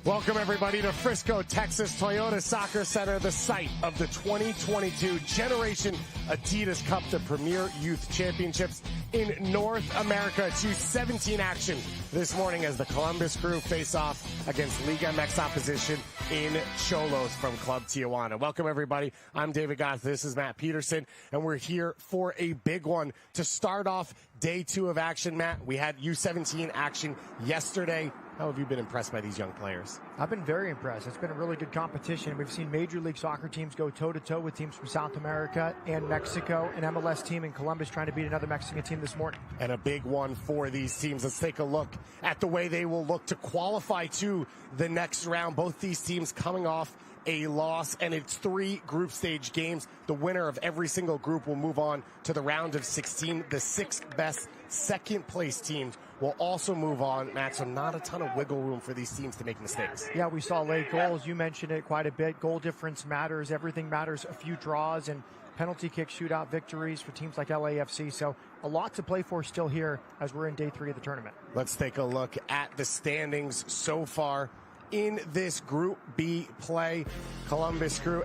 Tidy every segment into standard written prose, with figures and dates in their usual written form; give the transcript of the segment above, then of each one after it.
Welcome, everybody, to Frisco, Texas Toyota Soccer Center, the site of the 2022 Generation Adidas Cup, the premier youth championships in North America. It's U17 action this morning as the Columbus Crew face off against Liga MX opposition in Cholos from Club Tijuana. Welcome, everybody. I'm David Goth. This is Matt Peterson, and we're here for a big one to start off day 2 of action. Matt, we had U17 action yesterday. How have you been impressed by these young players? I've been very impressed. It's been a really good competition. We've seen Major League Soccer teams go toe-to-toe with teams from South America and Mexico. An MLS team in Columbus trying to beat another Mexican team this morning. And a big one for these teams. Let's take a look at the way they will look to qualify to the next round. Both these teams coming off a loss, and it's 3 group stage games. The winner of every single group will move on to the round of 16. The 6 best second place teams will also move on, Matt, so not a ton of wiggle room for these teams to make mistakes. Yeah, we saw late goals. You mentioned it quite a bit. Goal difference matters. Everything matters. A few draws and penalty kick shootout victories for teams like LAFC. So a lot to play for still here as we're in day 3 of the tournament. Let's take a look at the standings so far in this Group B play. Columbus Crew,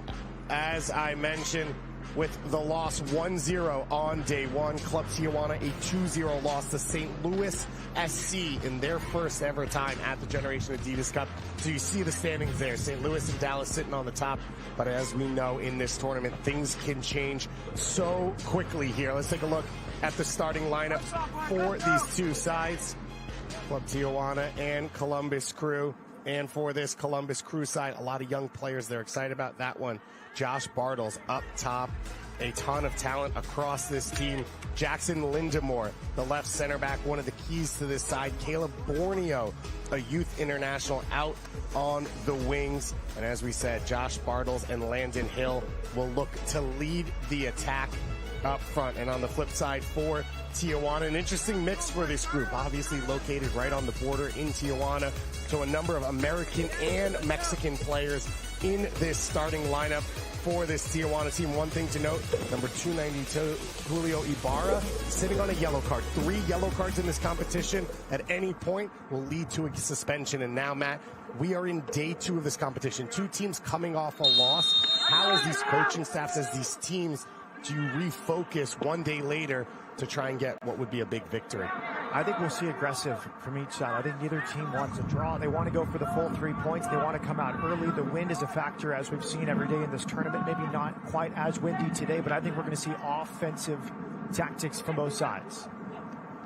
as I mentioned, with the loss 1-0 on day 1. Club Tijuana, a 2-0 loss to St. Louis SC in their first ever time at the Generation Adidas Cup. So you see the standings there. St. Louis and Dallas sitting on the top. But as we know in this tournament, things can change so quickly here. Let's take a look at the starting lineup for these two sides. Club Tijuana and Columbus Crew. And for this Columbus Crew side, a lot of young players. They're excited about that one. Josh Bartles up top. A ton of talent across this team. Jackson Lindemore, the left center back, one of the keys to this side. Caleb Borneo, a youth international, out on the wings. And as we said, Josh Bartles and Landon Hill will look to lead the attack up front. And on the flip side for Tijuana, an interesting mix for this group, obviously located right on the border in Tijuana. So a number of American and Mexican players in this starting lineup for this Tijuana team. One thing to note, number 292, Julio Ibarra, sitting on a yellow card. 3 yellow cards in this competition at any point will lead to a suspension. And now, Matt, we are in day 2 of this competition. 2 teams coming off a loss. How, as these coaching staffs, as these teams, do you refocus one day later to try and get what would be a big victory? I think we'll see aggressive from each side. I think neither team wants a draw. They want to go for the full 3 points. They want to come out early. The wind is a factor, as we've seen every day in this tournament. Maybe not quite as windy today, but I think we're going to see offensive tactics from both sides.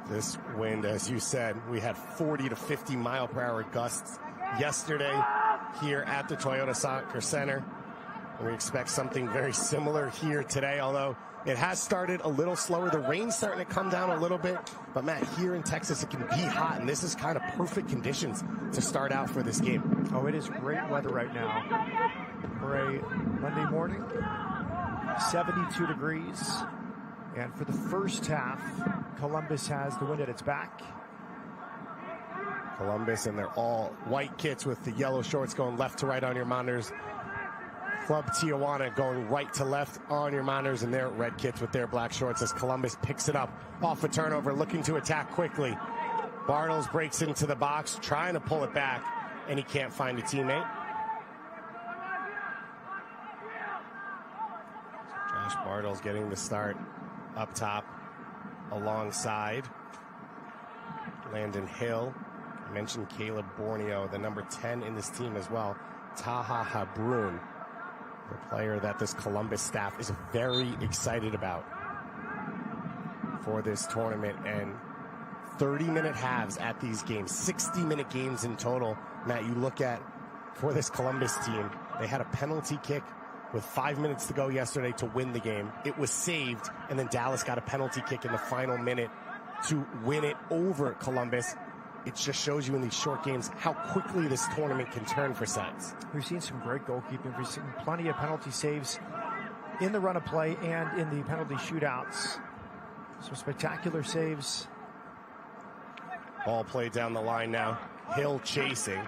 This wind, as you said, we had 40 to 50 mile per hour gusts yesterday here at the Toyota Soccer Center. We expect something very similar here today, although it has started a little slower. The rain's starting to come down a little bit. But, Matt, here in Texas, it can be hot, and this is kind of perfect conditions to start out for this game. Oh, it is great weather right now for a Monday morning. 72 degrees. And for the first half, Columbus has the wind at its back. Columbus in their all white kits with the yellow shorts going left to right on your monitors. Club Tijuana going right to left on your monitors in their red kits with their black shorts as Columbus picks it up off a turnover, looking to attack quickly. Bartles breaks into the box, trying to pull it back, and he can't find a teammate. Josh Bartles getting the start up top alongside Landon Hill. I mentioned Caleb Borneo, the number 10 in this team as well. Taha Habrun, the player that this Columbus staff is very excited about for this tournament. And 30-minute halves at these games, 60-minute games in total. Matt, you look at, for this Columbus team, they had a penalty kick with 5 minutes to go yesterday to win the game. It was saved, and then Dallas got a penalty kick in the final minute to win it over Columbus. It just shows you in these short games how quickly this tournament can turn for sides. We've seen some great goalkeeping. We've seen plenty of penalty saves in the run of play and in the penalty shootouts. Some spectacular saves. Ball played down the line now. Hill chasing,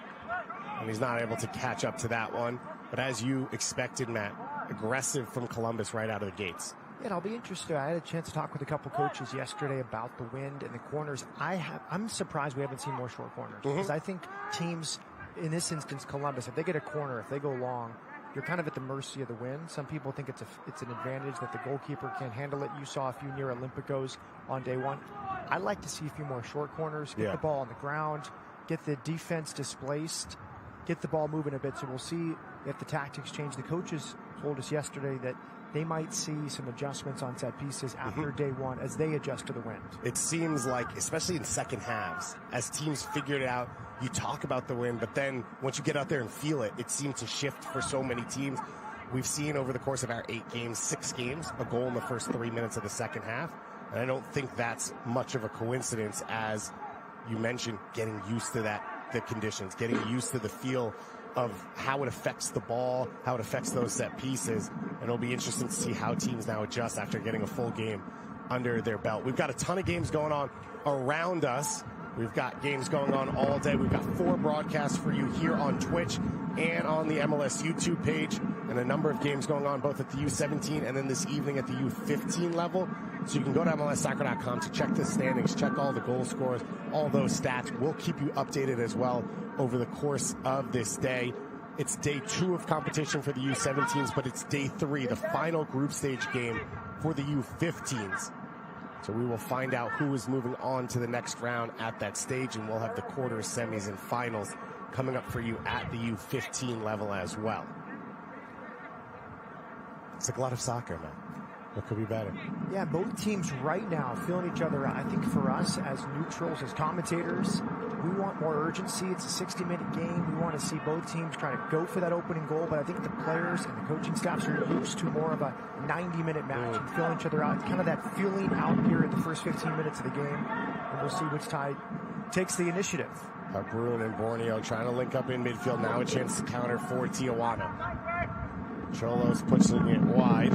and he's not able to catch up to that one. But as you expected, Matt, aggressive from Columbus right out of the gates. And I'll be interested. I had a chance to talk with a couple coaches yesterday about the wind and the corners. I'm surprised we haven't seen more short corners because I think teams in this instance, Columbus, if they get a corner, if they go long, you're kind of at the mercy of the wind. Some people think it's an advantage that the goalkeeper can't handle it. You saw a few near Olympicos on day one. I like to see a few more short corners, get the ball on the ground, get the defense displaced, get the ball moving a bit. So we'll see if the tactics change. The coaches told us yesterday that they might see some adjustments on set pieces after day one as they adjust to the wind. It seems like, especially in second halves, as teams figure it out, you talk about the wind, but then once you get out there and feel it, it seems to shift for so many teams. We've seen over the course of our 8 games, 6 games, a goal in the first 3 minutes of the second half. And I don't think that's much of a coincidence, as you mentioned, getting used to the conditions, getting used to the feel of how it affects the ball, how it affects those set pieces. And it'll be interesting to see how teams now adjust after getting a full game under their belt. We've got a ton of games going on around us. We've got games going on all day. We've got 4 broadcasts for you here on Twitch and on the MLS YouTube page, and a number of games going on both at the U17 and then this evening at the U15 level. So you can go to MLSsoccer.com to check the standings, check all the goal scores, all those stats. We'll keep you updated as well over the course of this day. It's day 2 of competition for the U17s, but it's day 3, the final group stage game for the U15s. So we will find out who is moving on to the next round at that stage, and we'll have the quarters, semis, and finals coming up for you at the U15 level as well. It's like a lot of soccer, man. What could be better? Yeah, both teams right now feeling each other out. I think for us as neutrals, as commentators, we want more urgency. It's a 60-minute game. We want to see both teams try to go for that opening goal, but I think the players and the coaching staffs are used to more of a 90-minute match and feeling each other out. It's kind of that feeling out period, the first 15 minutes of the game, and we'll see which side takes the initiative. Bruin and Borneo trying to link up in midfield. Now a chance to counter for Tijuana. Cholos pushing it wide.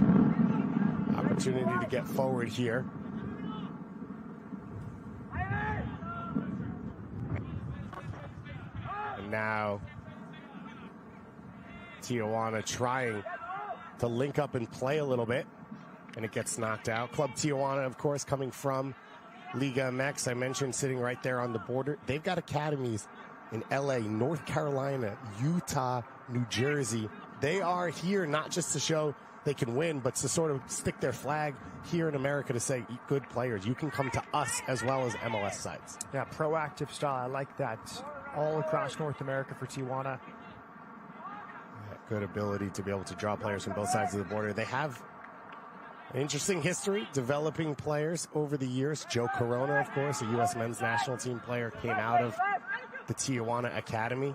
Opportunity to get forward here. And now Tijuana trying to link up and play a little bit, and it gets knocked out. Club Tijuana, of course, coming from Liga MX. I mentioned sitting right there on the border. They've got academies in LA, North Carolina, Utah, New Jersey. They are here not just to show they can win, but to sort of stick their flag here in America to say, good players, you can come to us as well as MLS sides. Yeah, proactive style. I like that. All across North America for Tijuana. Good ability to be able to draw players from both sides of the border. They have an interesting history developing players over the years. Joe Corona, of course, a U.S. men's national team player, came out of the Tijuana Academy.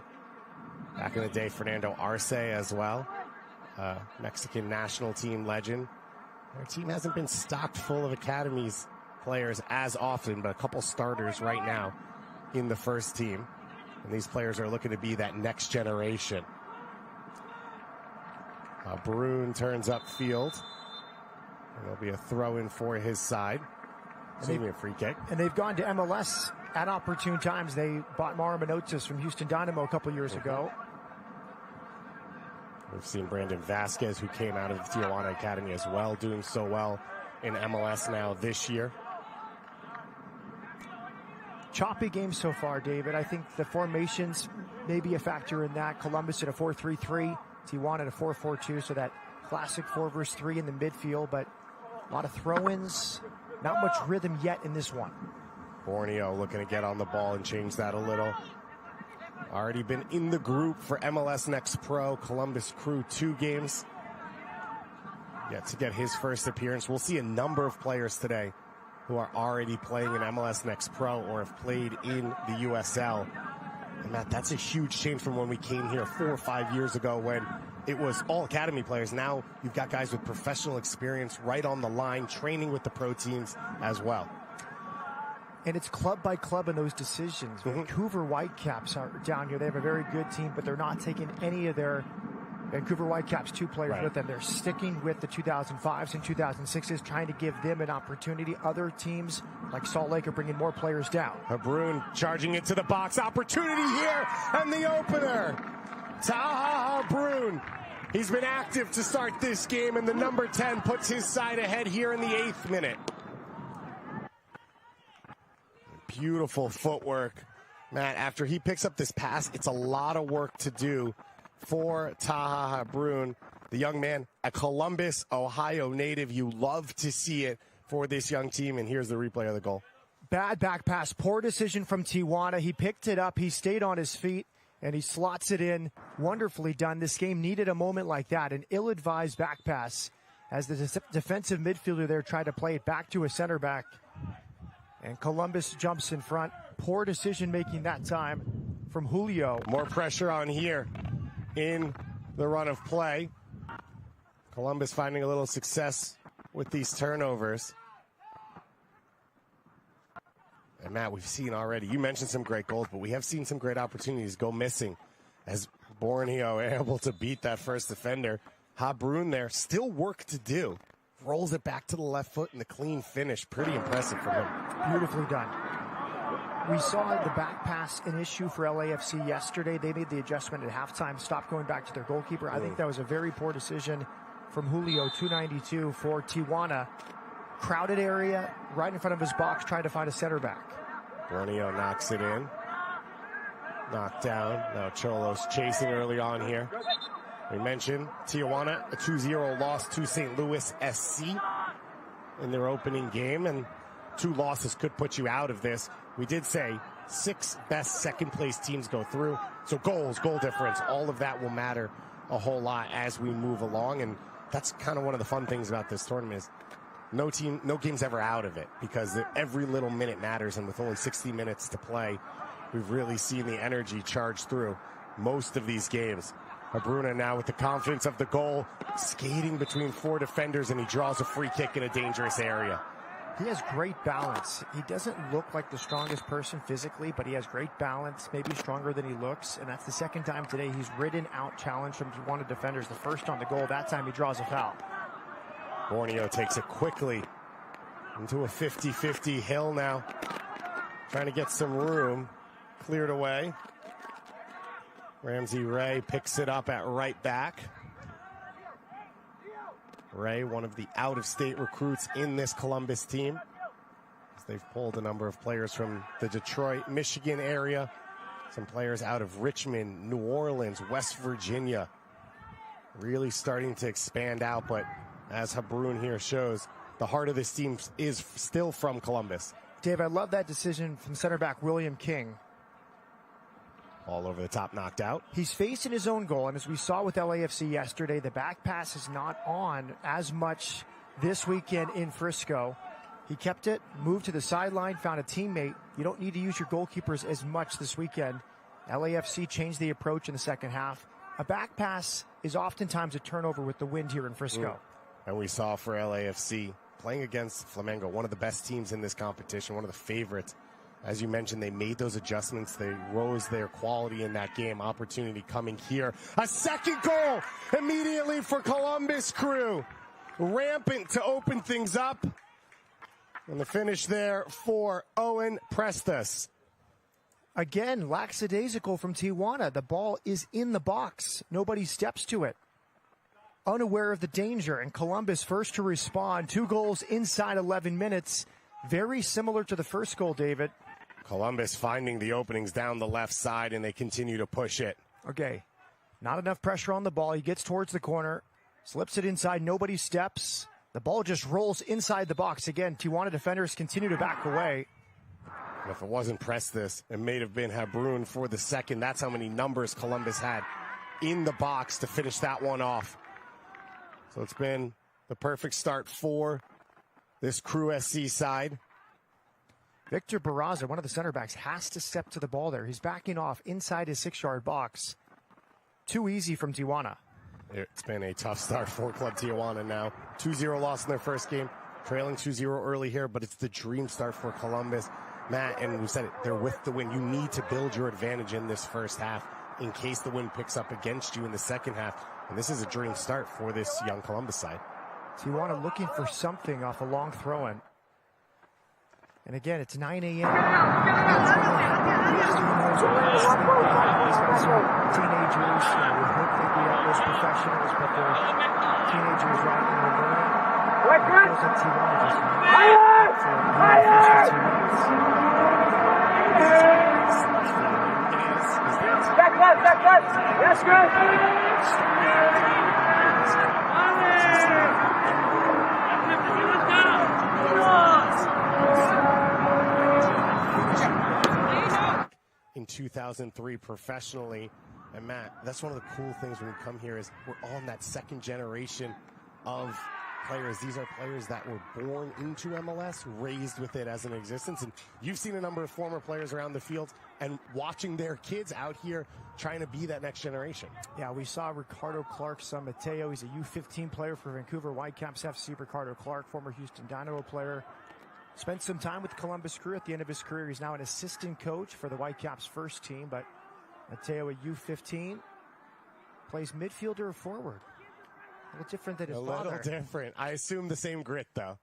Back in the day, Fernando Arce as well. Mexican national team legend. Their team hasn't been stocked full of academies players as often, but a couple starters right now in the first team. And these players are looking to be that next generation. Bruin turns upfield. And there'll be a throw in for his side. Maybe a free kick. And they've gone to MLS at opportune times. They bought Mauro Menounos from Houston Dynamo a couple years ago. We've seen Brandon Vasquez, who came out of the Tijuana Academy as well, doing so well in MLS now this year. Choppy game so far, David. I think the formations may be a factor in that. Columbus at a 4-3-3, Tijuana at a 4-4-2, so that classic 4-versus-3 in the midfield, but a lot of throw-ins, not much rhythm yet in this one. Borneo looking to get on the ball and change that a little. Already been in the group for MLS Next Pro. Columbus Crew 2 games. Yet to get his first appearance. We'll see a number of players today who are already playing in MLS Next Pro or have played in the USL. And Matt, that's a huge change from when we came here 4 or 5 years ago when it was all academy players. Now you've got guys with professional experience right on the line, training with the pro teams as well. And it's club by club in those decisions. Vancouver Whitecaps are down here. They have a very good team, but they're not taking any of their Vancouver Whitecaps 2 players with them. They're sticking with the 2005s and 2006s, trying to give them an opportunity. Other teams like Salt Lake are bringing more players down. Bruin charging it to the box. Opportunity here, and the opener. Taha Bruin. He's been active to start this game, and the number 10 puts his side ahead here in the 8th minute. Beautiful footwork Matt, after he picks up this pass, it's a lot of work to do for Taha Habrun, the young man, a Columbus, Ohio native. You love to see it for this young team, and here's the replay of the goal. Bad back pass, poor decision from Tijuana. He picked it up, he stayed on his feet, and he slots it in. Wonderfully done. This game needed a moment like that, an ill-advised back pass as the defensive midfielder there tried to play it back to a center back. And Columbus jumps in front. Poor decision-making that time from Julio. More pressure on here in the run of play. Columbus finding a little success with these turnovers. And Matt, we've seen already, you mentioned some great goals, but we have seen some great opportunities go missing as Borneo able to beat that first defender. Habrun there, still work to do. Rolls it back to the left foot and the clean finish. Pretty impressive from him. Beautifully done. We saw the back pass an issue for LAFC yesterday. They made the adjustment at halftime, stopped going back to their goalkeeper. I think that was a very poor decision from Julio, 292 for Tijuana. Crowded area, right in front of his box, trying to find a center back. Borneo knocks it in. Knocked down. Now Cholos chasing early on here. We mentioned Tijuana, a 2-0 loss to St. Louis SC in their opening game, and 2 losses could put you out of this. We did say 6 best second-place teams go through, so goals, goal difference, all of that will matter a whole lot as we move along, and that's kind of one of the fun things about this tournament is no game's ever out of it because every little minute matters, and with only 60 minutes to play, we've really seen the energy charge through most of these games. Habrun now with the confidence of the goal, skating between 4 defenders, and he draws a free kick in a dangerous area. He has great balance. He doesn't look like the strongest person physically, but he has great balance, maybe stronger than he looks, and that's the second time today he's ridden out challenge from Tijuana defenders. The first on the goal, that time he draws a foul. Borneo takes it quickly into a 50-50 hill now, trying to get some room, cleared away. Ramsey Ray picks it up at right back. Ray, one of the out-of-state recruits in this Columbus team. They've pulled a number of players from the Detroit, Michigan area. Some players out of Richmond, New Orleans, West Virginia. Really starting to expand out, but as Habrun here shows, the heart of this team is still from Columbus. Dave, I love that decision from center back William King. All over the top, knocked out. He's facing his own goal, and as we saw with LAFC yesterday, the back pass is not on as much this weekend in Frisco. He kept it, moved to the sideline, found a teammate. You don't need to use your goalkeepers as much this weekend. LAFC changed the approach in the second half. A back pass is oftentimes a turnover with the wind here in Frisco. And we saw for LAFC playing against Flamengo, one of the best teams in this competition, one of the favorites. As you mentioned, they made those adjustments. They rose their quality in that game. Opportunity coming here. A second goal immediately for Columbus Crew. Rampant to open things up. And the finish there for Owen Prestas. Again, lackadaisical from Tijuana. The ball is in the box. Nobody steps to it. Unaware of the danger, and Columbus first to respond. 2 goals inside 11 minutes. Very similar to the first goal, David. Columbus finding the openings down the left side, and they continue to push it. Okay, not enough pressure on the ball. He gets towards the corner, slips it inside, nobody steps. The ball just rolls inside the box. Again, Tijuana defenders continue to back away. And if it wasn't Prestas, it may have been Habrun for the second. That's how many numbers Columbus had in the box to finish that one off. So it's been the perfect start for this Crew SC side. Victor Barraza, one of the center backs, has to step to the ball there. He's backing off inside his 6-yard box. Too easy from Tijuana. It's been a tough start for Club Tijuana now. 2-0 loss in their first game, trailing 2-0 early here, but it's the dream start for Columbus. Matt, and we said it, they're with the win. You need to build your advantage in this first half in case the win picks up against you in the second half. And this is a dream start for this young Columbus side. Tijuana looking for something off a long throw-in. And again, it's 9 a.m. These guys are teenagers. We hope they be out as professionals, but they're teenagers right in the moment. It feels like Tijuana just won for the first 2 minutes. Yes, in 2003 professionally. And Matt, that's one of the cool things when we come here is we're all in that second generation of players. These are players that were born into MLS, raised with it as an existence. And you've seen a number of former players around the field and watching their kids out here trying to be that next generation. Yeah, we saw Ricardo Clark, son Mateo. He's a U15 player for Vancouver Whitecaps FC. Ricardo Clark, former Houston Dynamo player. Spent some time with Columbus Crew. At the end of his career, he's now an assistant coach for the Whitecaps first team. But Mateo, a U15, plays midfielder or forward. A little different than his father. A little different. I assume the same grit, though.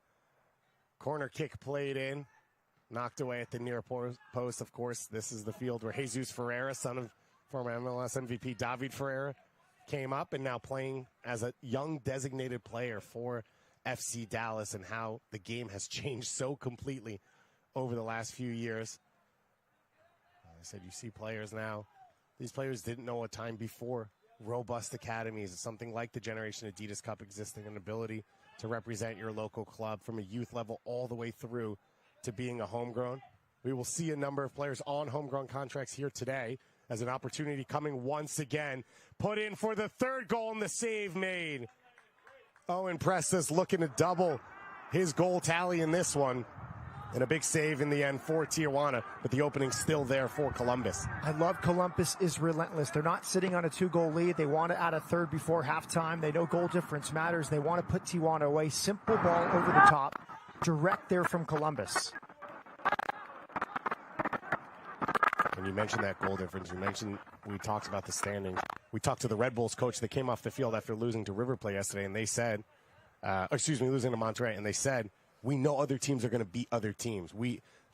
Corner kick played in. Knocked away at the near post, of course. This is the field where Jesus Ferreira, son of former MLS MVP David Ferreira, came up and now playing as a young designated player for FC Dallas, and how the game has changed so completely over the last few years. Like I said, you see players now. These players didn't know a time before robust academies, something like the Generation Adidas Cup existing, an ability to represent your local club from a youth level all the way through to being a homegrown. We will see a number of players on homegrown contracts here today as an opportunity coming once again. Put in for the third goal and the save made. Owen Prestes looking to double his goal tally in this one. And a big save in the end for Tijuana, but the opening's still there for Columbus. I love Columbus is relentless. They're not sitting on a 2-goal lead. They want to add a third before halftime. They know goal difference matters. They want to put Tijuana away. Simple ball over the top. Direct there from Columbus. And you mentioned that goal difference. We talked about the standings. We talked to the Red Bulls coach that came off the field after losing to River Plate yesterday, and they said, losing to Monterrey, and they said, we know other teams are going to beat other teams.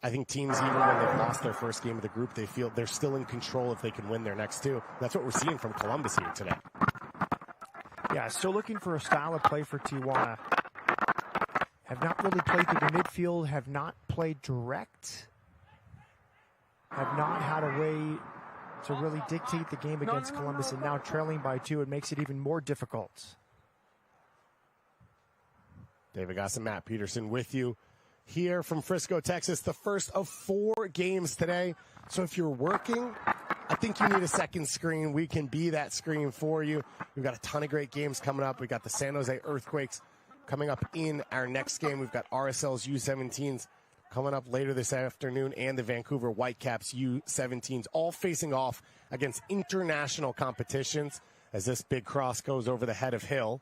I think teams, even when they've lost their first game of the group, they feel they're still in control if they can win their next two. That's what we're seeing from Columbus here today. Yeah, still looking for a style of play for Tijuana. Have not really played through the midfield, have not played direct, have not had a way to really dictate the game against Columbus, and now trailing by 2, it makes it even more difficult. David Goss and Matt Peterson with you here from Frisco, Texas. The first of 4 games today. So if you're working, I think you need a second screen. We can be that screen for you. We've got a ton of great games coming up. We've got the San Jose Earthquakes coming up in our next game. We've got RSL's U17s coming up later this afternoon, and the Vancouver Whitecaps U17s, all facing off against international competitions as this big cross goes over the head of Hill.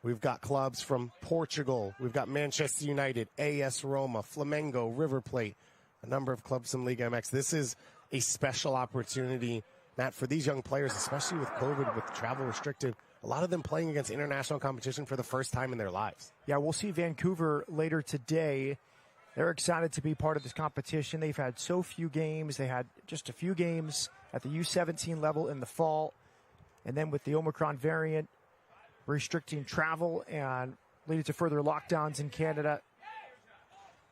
We've got clubs from Portugal. We've got Manchester United, AS Roma, Flamengo, River Plate, a number of clubs from Liga MX. This is a special opportunity, Matt, for these young players, especially with COVID, with travel restricted. A lot of them playing against international competition for the first time in their lives. Yeah, we'll see Vancouver later today. They're excited to be part of this competition. They've had so few games. They had just a few games at the U17 level in the fall. And then with the Omicron variant restricting travel and leading to further lockdowns in Canada,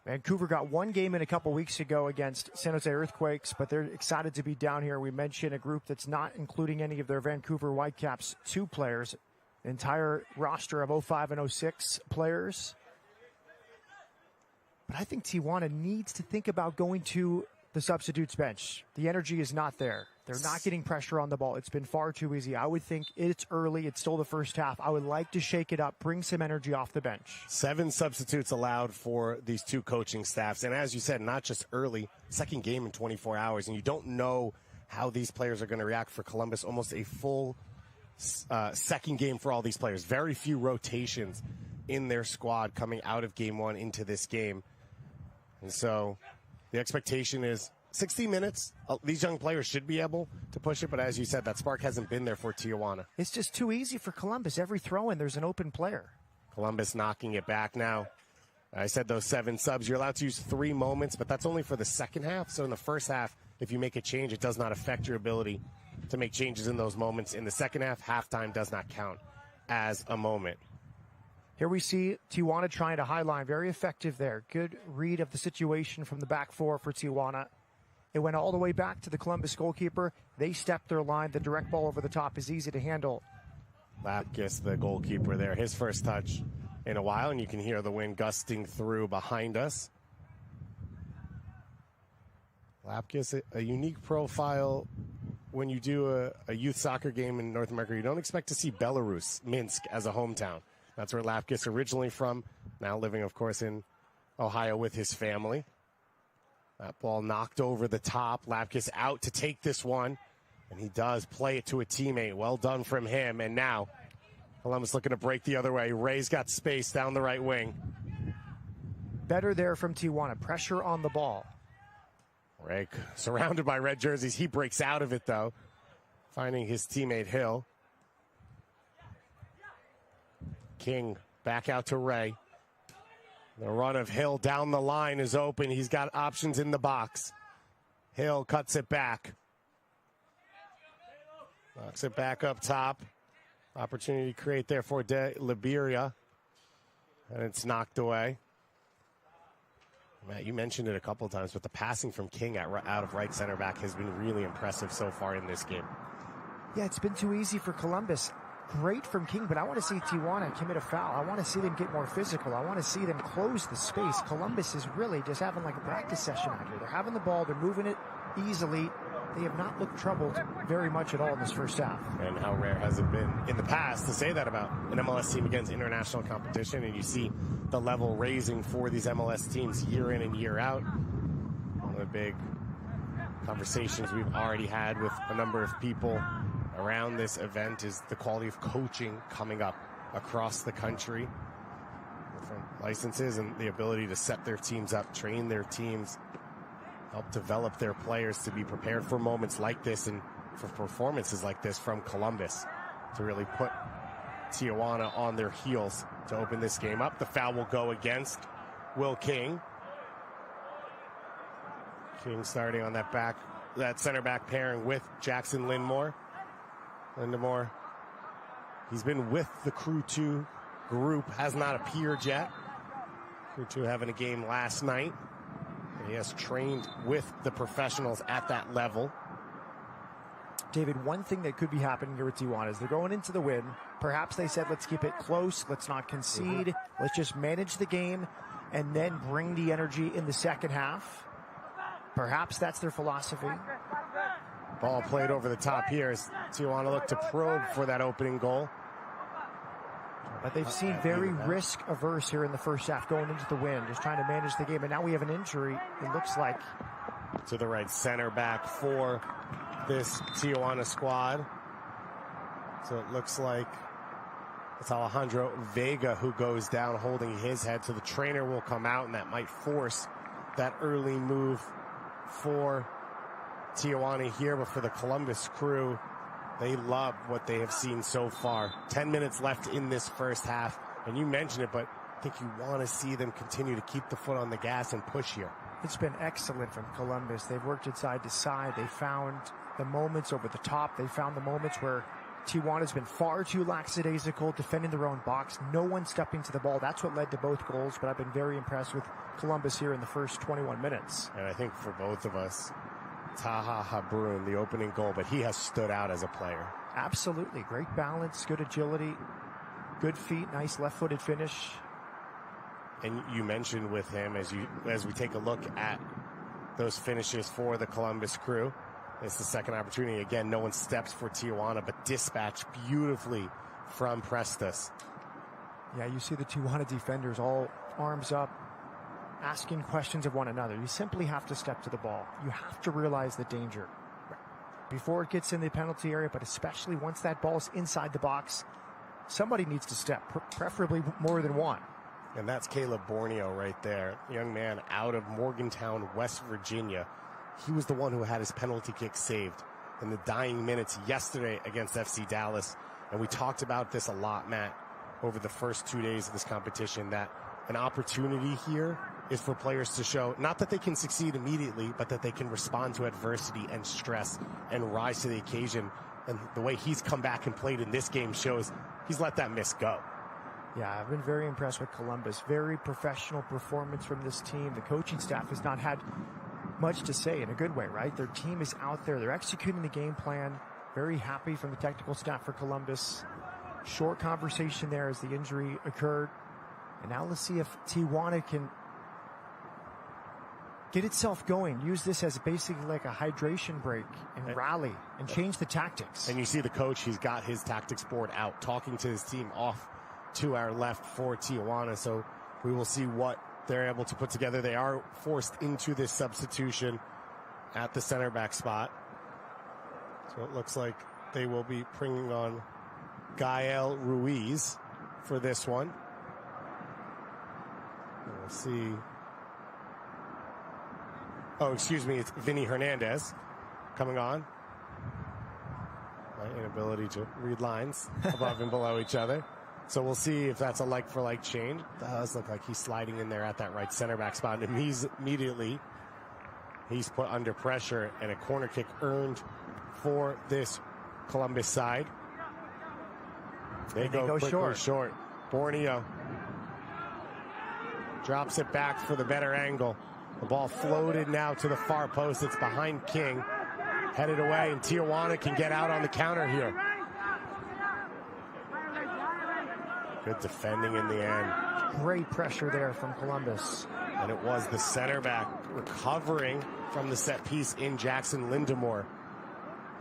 Vancouver got one game in a couple weeks ago against San Jose Earthquakes, but they're excited to be down here. We mentioned a group that's not including any of their Vancouver Whitecaps 2 players, the entire roster of 05 and 06 players. But I think Tijuana needs to think about going to the substitutes bench. The energy is not there. They're not getting pressure on the ball. It's been far too easy. I would think it's early. It's still the first half. I would like to shake it up, bring some energy off the bench. 7 substitutes allowed for these 2 coaching staffs. And as you said, not just early, second game in 24 hours. And you don't know how these players are going to react for Columbus. Almost a full second game for all these players. Very few rotations in their squad coming out of game 1 into this game. And so the expectation is 60 minutes. These young players should be able to push it, but as you said, that spark hasn't been there for Tijuana. It's just too easy for Columbus. Every throw-in, there's an open player. Columbus knocking it back now. I said those 7 subs. You're allowed to use 3 moments, but that's only for the second half. So in the first half, if you make a change, it does not affect your ability to make changes in those moments. In the second half, halftime does not count as a moment. Here we see Tijuana trying to high line. Very effective there. Good read of the situation from the back 4 for Tijuana. It went all the way back to the Columbus goalkeeper. They stepped their line. The direct ball over the top is easy to handle. Lapkus, the goalkeeper there, his first touch in a while, and you can hear the wind gusting through behind us. Lapkus, a unique profile. When you do a youth soccer game in North America, you don't expect to see Belarus, Minsk, as a hometown. That's where Lapkus originally from, now living, of course, in Ohio with his family. That ball knocked over the top. Lapkus out to take this one, and he does play it to a teammate. Well done from him, and now Columbus looking to break the other way. Ray's got space down the right wing. Better there from Tijuana. Pressure on the ball. Ray surrounded by red jerseys. He breaks out of it, though, finding his teammate Hill. King back out to Ray. The run of Hill down the line is open. He's got options in the box. Hill cuts it back. Knocks it back up top. Opportunity to create there for Liberia. And it's knocked away. Matt, you mentioned it a couple of times, but the passing from King out of right center back has been really impressive so far in this game. Yeah, it's been too easy for Columbus. Great from King, but I want to see Tijuana commit a foul. I want to see them get more physical. I want to see them close the space. Columbus is really just having like a practice session out here. They're having the ball. They're moving it easily. They have not looked troubled very much at all in this first half. And how rare has it been in the past to say that about an MLS team against international competition, and you see the level raising for these MLS teams year in and year out. One of the big conversations we've already had with a number of people around this event is the quality of coaching coming up across the country. Different licenses and the ability to set their teams up, train their teams, help develop their players to be prepared for moments like this and for performances like this from Columbus to really put Tijuana on their heels to open this game up. The foul will go against Will King. King starting on that center back pairing with Jackson Lindmore. Lindmore, he's been with the Crew 2 group, has not appeared yet. Crew 2 having a game last night. He has trained with the professionals at that level. David, one thing that could be happening here with Tijuana is they're going into the win. Perhaps they said, let's keep it close. Let's not concede. Let's just manage the game and then bring the energy in the second half. Perhaps that's their philosophy. Ball played over the top here as Tijuana look to probe for that opening goal. But they've seen very risk-averse here in the first half going into the win, just trying to manage the game. And now we have an injury, it looks like. To the right center back for this Tijuana squad. So it looks like it's Alejandro Vega who goes down holding his head. So the trainer will come out, and that might force that early move for Tijuana here. But for the Columbus Crew, they love what they have seen so far. 10 minutes left in this first half. And you mentioned it, but I think you want to see them continue to keep the foot on the gas and push here. It's been excellent from Columbus. They've worked it side to side. They found the moments over the top. They found the moments where Tijuana's been far too lackadaisical, defending their own box. No one stepping to the ball. That's what led to both goals, but I've been very impressed with Columbus here in the first 21 minutes. And I think for both of us, Taha Habrun, the opening goal, but he has stood out as a player. Absolutely. Great balance, good agility, good feet, nice left-footed finish. And you mentioned with him, as we take a look at those finishes for the Columbus Crew, it's the second opportunity. Again, no one steps for Tijuana, but dispatched beautifully from Prestas. Yeah, you see the Tijuana defenders all arms up, asking questions of one another. You simply have to step to the ball. You have to realize the danger before it gets in the penalty area, but especially once that ball's inside the box, somebody needs to step, preferably more than one. And that's Caleb Borneo right there, young man out of Morgantown, West Virginia. He was the one who had his penalty kick saved in the dying minutes yesterday against FC Dallas. And we talked about this a lot, Matt, over the first 2 days of this competition, that an opportunity here is for players to show not that they can succeed immediately, but that they can respond to adversity and stress and rise to the occasion. And the way he's come back and played in this game shows he's let that miss go. Yeah, I've been very impressed with Columbus. Very professional performance from this team. The coaching staff has not had much to say in a good way, right? Their team is out there. They're executing the game plan. Very happy from the technical staff for Columbus. Short conversation there as the injury occurred. And now let's see if Tijuana can get itself going. Use this as basically like a hydration break and rally and change the tactics. And you see the coach, he's got his tactics board out, talking to his team off to our left for Tijuana. So we will see what they're able to put together. They are forced into this substitution at the center back spot. So it looks like they will be bringing on Gael Ruiz for this one. We'll see. Oh, excuse me, it's Vinny Hernandez coming on. My inability to read lines above and below each other. So we'll see if that's a like-for-like change. It does look like he's sliding in there at that right center back spot. And immediately he's put under pressure, and a corner kick earned for this Columbus side. They go short. Borneo drops it back for the better angle. The ball floated now to the far post. It's behind King. Headed away, and Tijuana can get out on the counter here. Good defending in the end. Great pressure there from Columbus. And it was the center back recovering from the set piece in Jackson Lindemore.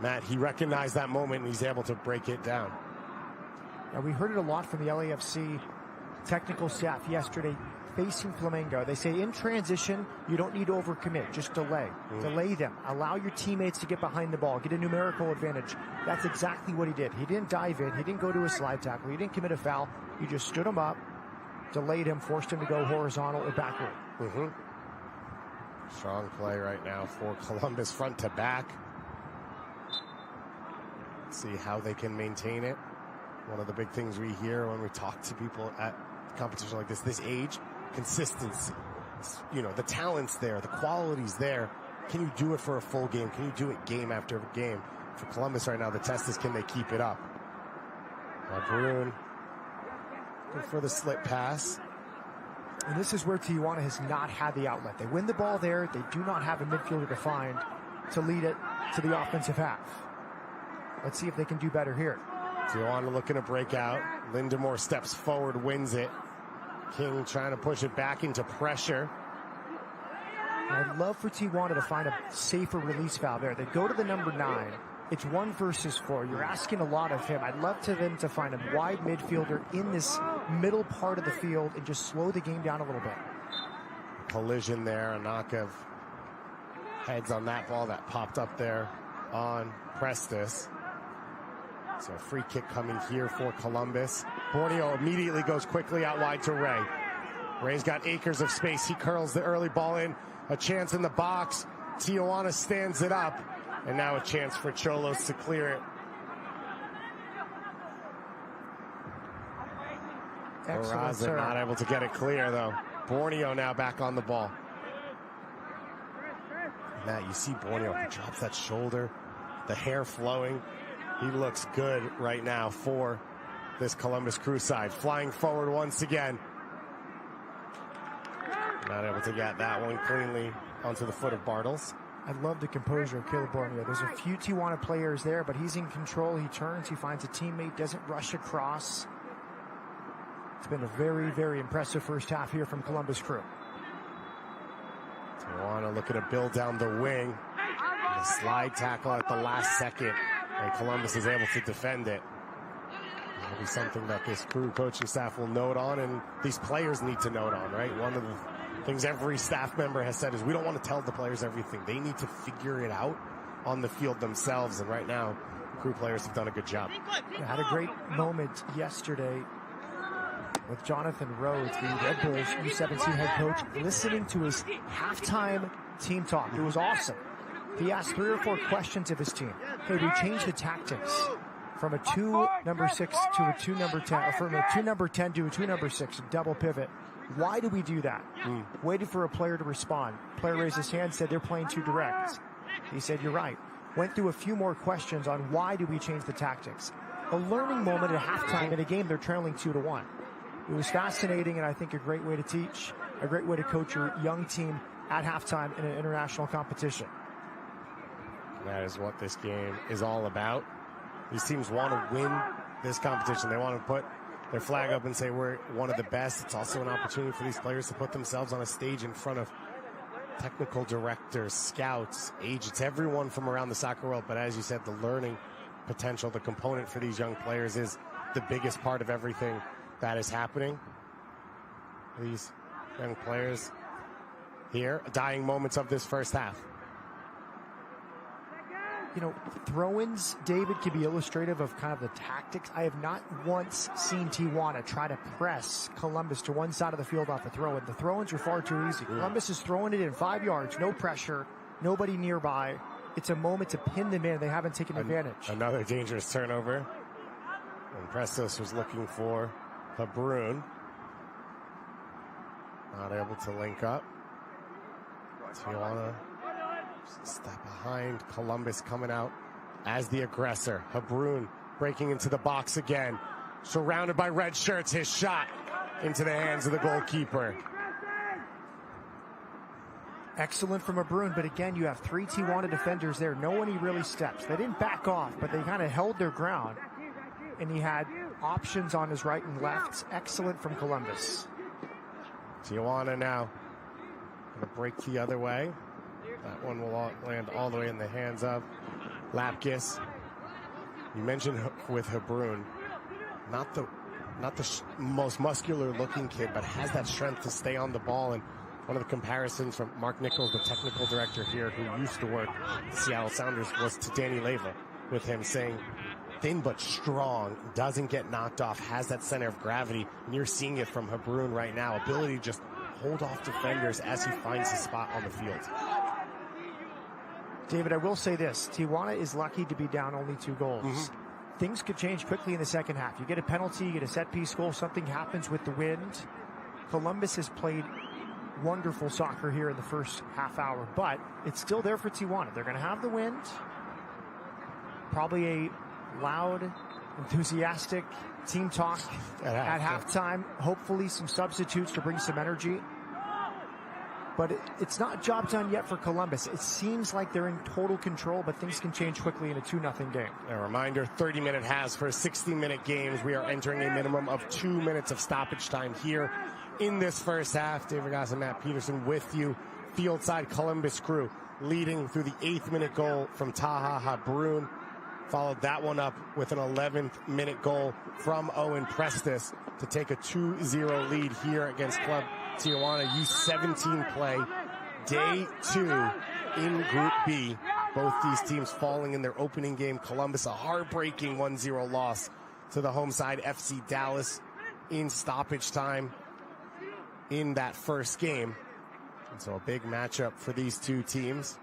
Matt, he recognized that moment, and he's able to break it down. Now, we heard it a lot from the LAFC technical staff yesterday facing Flamengo. They say in transition, you don't need to overcommit, just delay. Delay them. Allow your teammates to get behind the ball, get a numerical advantage. That's exactly what he did. He didn't dive in. He didn't go to a slide tackle. He didn't commit a foul. He just stood him up, delayed him, forced him to go horizontal or backward. Strong play right now for Columbus front to back. See how they can maintain it. One of the big things we hear when we talk to people at competition like this age, consistency. You know, the talent's there, the quality's there. Can you do it for a full game? Can you do it game after game? For Columbus right now, the test is, can they keep it up? Bruin go for the slip pass. And this is where Tijuana has not had the outlet. They win the ball there. They do not have a midfielder to find to lead it to the offensive half. Let's see if they can do better here. Tijuana looking to break out. Lindemore steps forward, wins it. King trying to push it back into pressure. I'd love for Tijuana to find a safer release valve there. They go to the number 9. It's 1 versus 4. You're asking a lot of him. I'd love to them to find a wide midfielder in this middle part of the field and just slow the game down a little bit. Collision there, a knock of heads on that ball that popped up there on Prestis. So a free kick coming here for Columbus. Borneo immediately goes quickly out wide to Ray. Ray's got acres of space. He curls the early ball in. A chance in the box. Tijuana stands it up. And now a chance for Cholos to clear it. Barraza not able to get it clear, though. Borneo now back on the ball. Matt, you see Borneo, he drops that shoulder, the hair flowing. He looks good right now for this Columbus Crew side. Flying forward once again. Not able to get that one cleanly onto the foot of Bartles. I love the composure of Caleb Borneo. There's a few Tijuana players there, but he's in control. He turns, he finds a teammate, doesn't rush across. It's been a very, very impressive first half here from Columbus Crew. Tijuana looking to build down the wing. The slide tackle at the last second, and Columbus is able to defend it. That'll be something that this Crew coaching staff will note on, and these players need to note on, right? One of the things every staff member has said is we don't want to tell the players everything. They need to figure it out on the field themselves, and right now, Crew players have done a good job. I had a great moment yesterday with Jonathan Rhodes, the Red Bulls U17 head coach, listening to his halftime team talk. It was awesome. He asked 3 or 4 questions of his team. Hey, we changed the tactics from a 2 number 6 to a 2 number 10, or from a 2 number 10 to a 2 number 6, a double pivot. Why do we do that? Waited for a player to respond. Player raised his hand, said they're playing too direct. He said, you're right. Went through a few more questions on why do we change the tactics. A learning moment at halftime in a game they're trailing 2-1. It was fascinating, and I think a great way to teach, a great way to coach your young team at halftime in an international competition. That is what this game is all about. These teams want to win this competition. They want to put their flag up and say we're one of the best. It's also an opportunity for these players to put themselves on a stage in front of technical directors, scouts, agents, everyone from around the soccer world. But as you said, the learning potential, the component for these young players is the biggest part of everything that is happening. These young players here, dying moments of this first half. You know, throw-ins, David, can be illustrative of kind of the tactics. I have not once seen Tijuana try to press Columbus to one side of the field off a throw-in. The throw-ins are far too easy. Columbus is throwing it in 5 yards, no pressure, nobody nearby. It's a moment to pin them in. They haven't taken advantage. Another dangerous turnover. And Prestos was looking for Habrun. Not able to link up. Tijuana step behind. Columbus coming out as the aggressor. Habrun breaking into the box again. Surrounded by red shirts. His shot into the hands of the goalkeeper. Excellent from Habrun, but again, you have 3 Tijuana defenders there. No one he really steps. They didn't back off, but they kind of held their ground. And he had options on his right and left. Excellent from Columbus. Tijuana now going to break the other way. That one will land all the way in the hands of Lapkus. You mentioned with Habrun, not the most muscular looking kid, but has that strength to stay on the ball. And one of the comparisons from Mark Nichols, the technical director here, who used to work at the Seattle Sounders, was to Danny Leyva, with him saying, thin but strong, doesn't get knocked off, has that center of gravity. And you're seeing it from Habrun right now. Ability to just hold off defenders as he finds his spot on the field. David, I will say this. Tijuana is lucky to be down only 2 goals. Things could change quickly in the second half. You get a penalty, you get a set-piece goal, something happens with the wind. Columbus has played wonderful soccer here in the first half hour, but it's still there for Tijuana. They're going to have the wind. Probably a loud, enthusiastic team talk at halftime. Hopefully some substitutes to bring some energy. But it's not job done yet for Columbus. It seems like they're in total control, but things can change quickly in a 2-0 game. A reminder, 30-minute halves for 60-minute games. We are entering a minimum of 2 minutes of stoppage time here in this first half. David Goss and Matt Peterson with you. Field side Columbus Crew leading through the 8th-minute goal from Taha Habrun. Followed that one up with an 11th-minute goal from Owen Prestos to take a 2-0 lead here against Club Tijuana. U17 play, day 2 in Group B. Both these teams falling in their opening game. Columbus, a heartbreaking 1-0 loss to the home side FC Dallas in stoppage time in that first game. And so a big matchup for these two teams.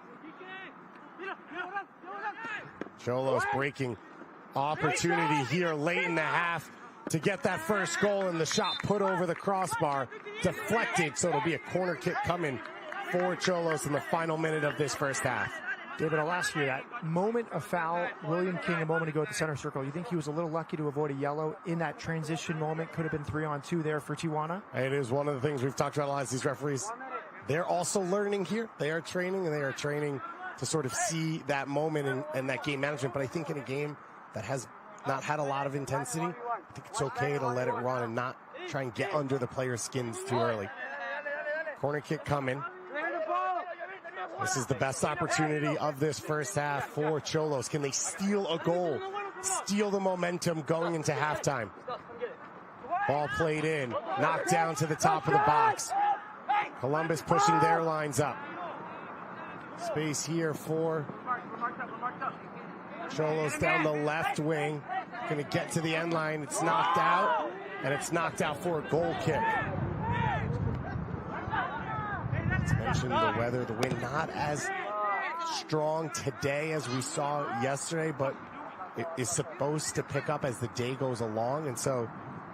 Cholos breaking opportunity here late in the half to get that first goal, and the shot put over the crossbar, deflected, so it'll be a corner kick coming for Cholos in the final minute of this first half. David, I'll ask you that moment of foul, William King a moment ago at the center circle. You think he was a little lucky to avoid a yellow in that transition moment? Could have been 3-on-2 there for Tijuana. It is one of the things we've talked about a lot. These referees, they're also learning here. They are training, and they are training to sort of see that moment and that game management. But I think in a game that has not had a lot of intensity, I think it's okay to let it run and not try and get under the players' skins too early. Corner kick coming. This is the best opportunity of this first half for Cholos. Can they steal a goal? Steal the momentum going into halftime. Ball played in, knocked down to the top of the box. Columbus pushing their lines up. Space here for Cholos down the left wing. Going to get to the end line. It's knocked out, and it's knocked out for a goal kick. As mentioned, the weather, the wind not as strong today as we saw yesterday, but it is supposed to pick up as the day goes along. And so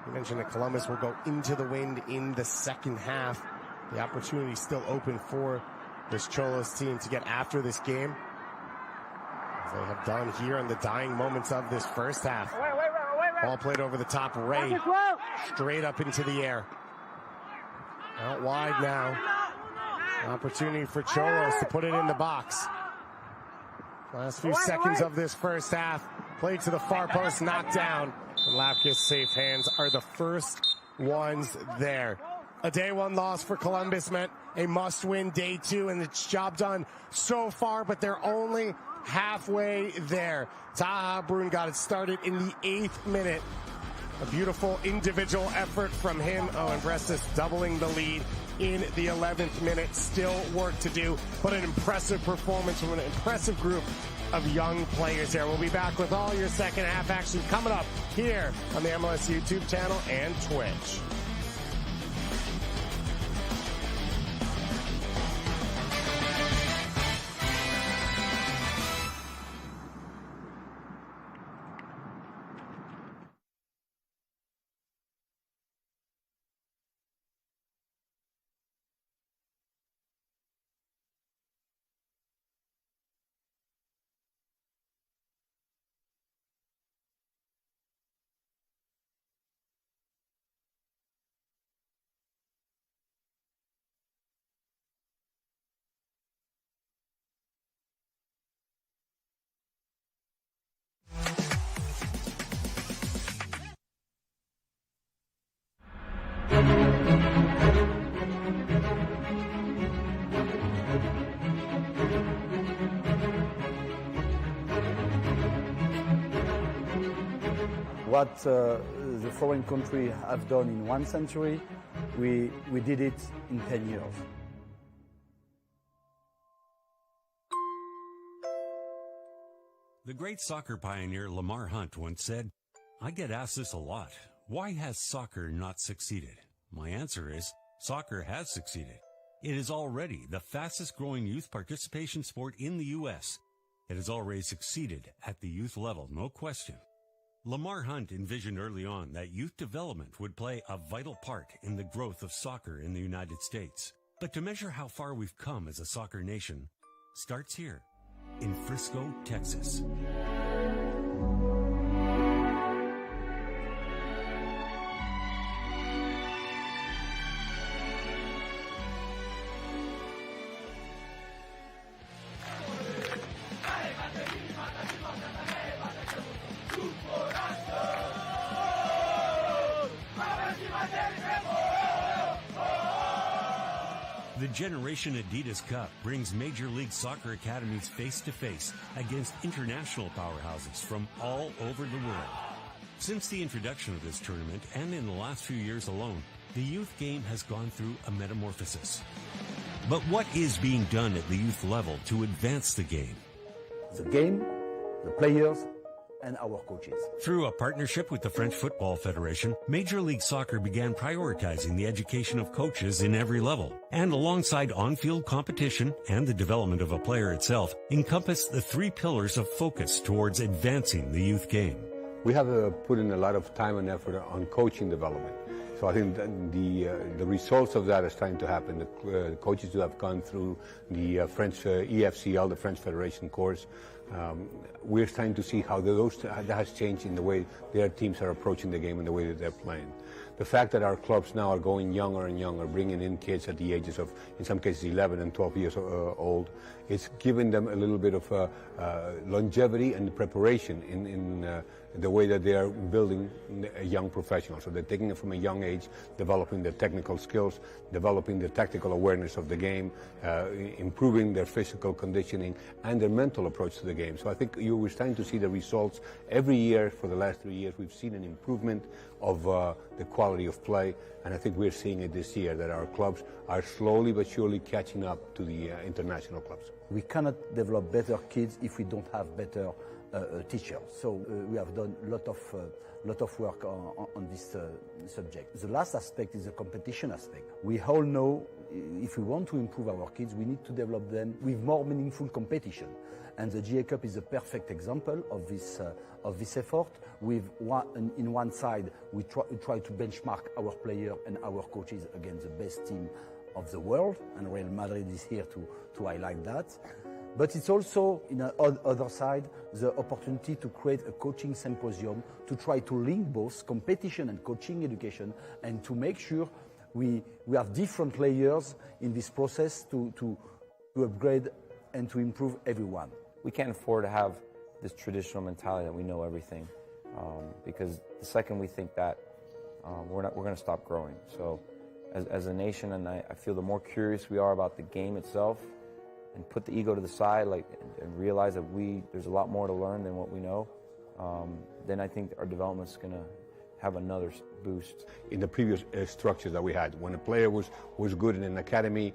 you mentioned that Columbus will go into the wind in the second half. The opportunity is still open for this Cholos team to get after this game, as they have done here in the dying moments of this first half. Ball played over the top. Ray straight up into the air. Out wide now. Opportunity for Cholos to put it in the box. Last few seconds of this first half. Played to the far post, knocked down. And Lapkus' safe hands are the first ones there. A day one loss for Columbus meant a must-win day two, and it's job done so far, but they're only halfway there. Taha Brun got it started in the 8th minute. A beautiful individual effort from him. Oh, and Brestis doubling the lead in the 11th minute. Still work to do, but an impressive performance from an impressive group of young players here. We'll be back with all your second half action coming up here on the MLS YouTube channel and Twitch. What the foreign country have done in 1 century, we did it in 10 years. The great soccer pioneer Lamar Hunt once said, "I get asked this a lot. Why has soccer not succeeded?" My answer is, soccer has succeeded. It is already the fastest growing youth participation sport in the U.S. It has already succeeded at the youth level, no question. Lamar Hunt envisioned early on that youth development would play a vital part in the growth of soccer in the United States. But to measure how far we've come as a soccer nation starts here in Frisco, Texas. The Generation Adidas Cup brings Major League Soccer academies face-to-face against international powerhouses from all over the world. Since the introduction of this tournament, and in the last few years alone, the youth game has gone through a metamorphosis. But what is being done at the youth level to advance the game? The game, the players, and our coaches. Through a partnership with the French Football Federation, Major League Soccer began prioritizing the education of coaches in every level, and alongside on-field competition and the development of a player itself, encompassed the 3 pillars of focus towards advancing the youth game. We have put in a lot of time and effort on coaching development. So I think that the results of that are starting to happen. The coaches who have gone through the French EFCL, the French Federation course, we're starting to see how that has changed in the way their teams are approaching the game and the way that they're playing. The fact that our clubs now are going younger and younger, bringing in kids at the ages of, in some cases, 11 and 12 years old, it's giving them a little bit of longevity and preparation in the way that they are building a young professional. So they're taking it from a young age, developing their technical skills, developing the tactical awareness of the game, improving their physical conditioning and their mental approach to the game. So I think we're starting to see the results every year. For the last 3 years, we've seen an improvement of the quality of play, and I think we're seeing it this year, that our clubs are slowly but surely catching up to the international clubs. We cannot develop better kids if we don't have better teachers. So we have done a lot of work on this subject. The last aspect is the competition aspect. We all know if we want to improve our kids, we need to develop them with more meaningful competition. And the GA Cup is a perfect example of this effort. In one side, we try to benchmark our players and our coaches against the best team of the world, and Real Madrid is here to highlight that. But it's also, in the other side, the opportunity to create a coaching symposium to try to link both competition and coaching education, and to make sure We have different players in this process to upgrade and to improve everyone. We can't afford to have this traditional mentality that we know everything, because the second we think that, we're going to stop growing. So as a nation, and I feel the more curious we are about the game itself and put the ego to the side, and realize that there's a lot more to learn than what we know, then I think our development's going to have another boost. In the previous structures that we had, when a player was good in an academy,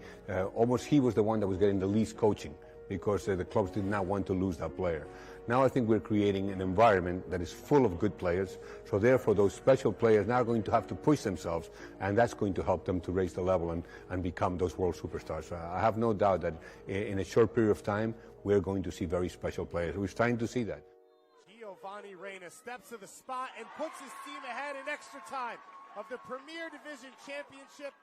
almost he was the one that was getting the least coaching, because the clubs did not want to lose that player. Now I think we're creating an environment that is full of good players, so therefore those special players now are going to have to push themselves, and that's going to help them to raise the level and become those world superstars. I have no doubt that in a short period of time, we're going to see very special players. We're starting to see that. Giovanni Reyna steps to the spot and puts his team ahead in extra time of the Premier Division Championship.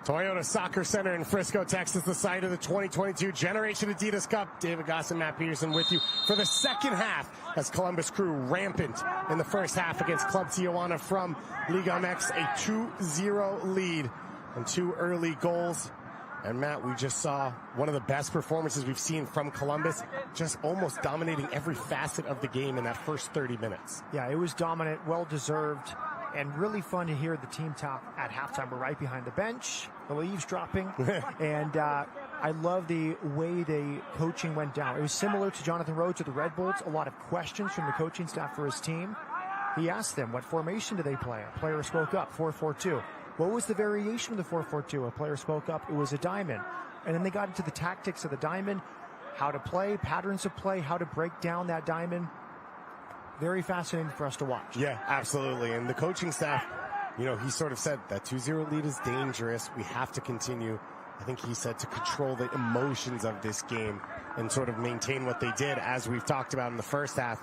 Toyota Soccer Center in Frisco, Texas, the site of the 2022 Generation Adidas Cup. David Goss and Matt Peterson with you for the second half as Columbus Crew rampant in the first half against Club Tijuana from Liga MX, a 2-0 lead and 2 early goals. And Matt, we just saw one of the best performances we've seen from Columbus, just almost dominating every facet of the game in that first 30 minutes. Yeah, it was dominant, well-deserved, and really fun to hear the team talk at halftime. We're right behind the bench, the leaves dropping, and I love the way the coaching went down. It was similar to Jonathan Rhodes of the Red Bulls, a lot of questions from the coaching staff for his team. He asked them, what formation do they play? A player spoke up, 4-4-2. What was the variation of the 4-4-2? A player spoke up, it was a diamond. And then they got into the tactics of the diamond, how to play, patterns of play, how to break down that diamond. Very fascinating for us to watch. Yeah, absolutely. And the coaching staff, you know, he sort of said that 2-0 lead is dangerous. We have to continue, I think he said, to control the emotions of this game and sort of maintain what they did, as we've talked about in the first half.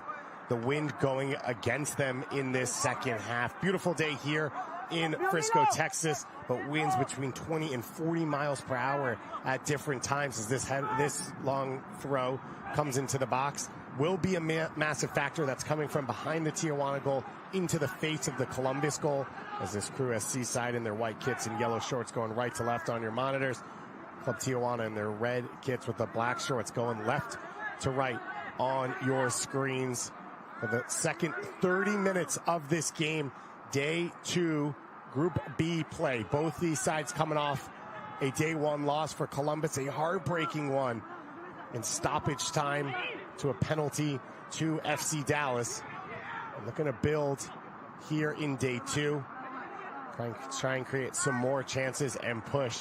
The wind going against them in this second half. Beautiful day here in Frisco, Texas, but winds between 20 and 40 miles per hour at different times as this long throw comes into the box. Will be a massive factor that's coming from behind the Tijuana goal into the face of the Columbus goal, as this crew has Seaside in their white kits and yellow shorts going right to left on your monitors. Club Tijuana in their red kits with the black shorts going left to right on your screens. For the second 30 minutes of this game, Day 2, Group B play. Both these sides coming off a Day 1 loss for Columbus, a heartbreaking one in stoppage time to a penalty to FC Dallas. I'm looking to build here in Day 2. Try and create some more chances and push.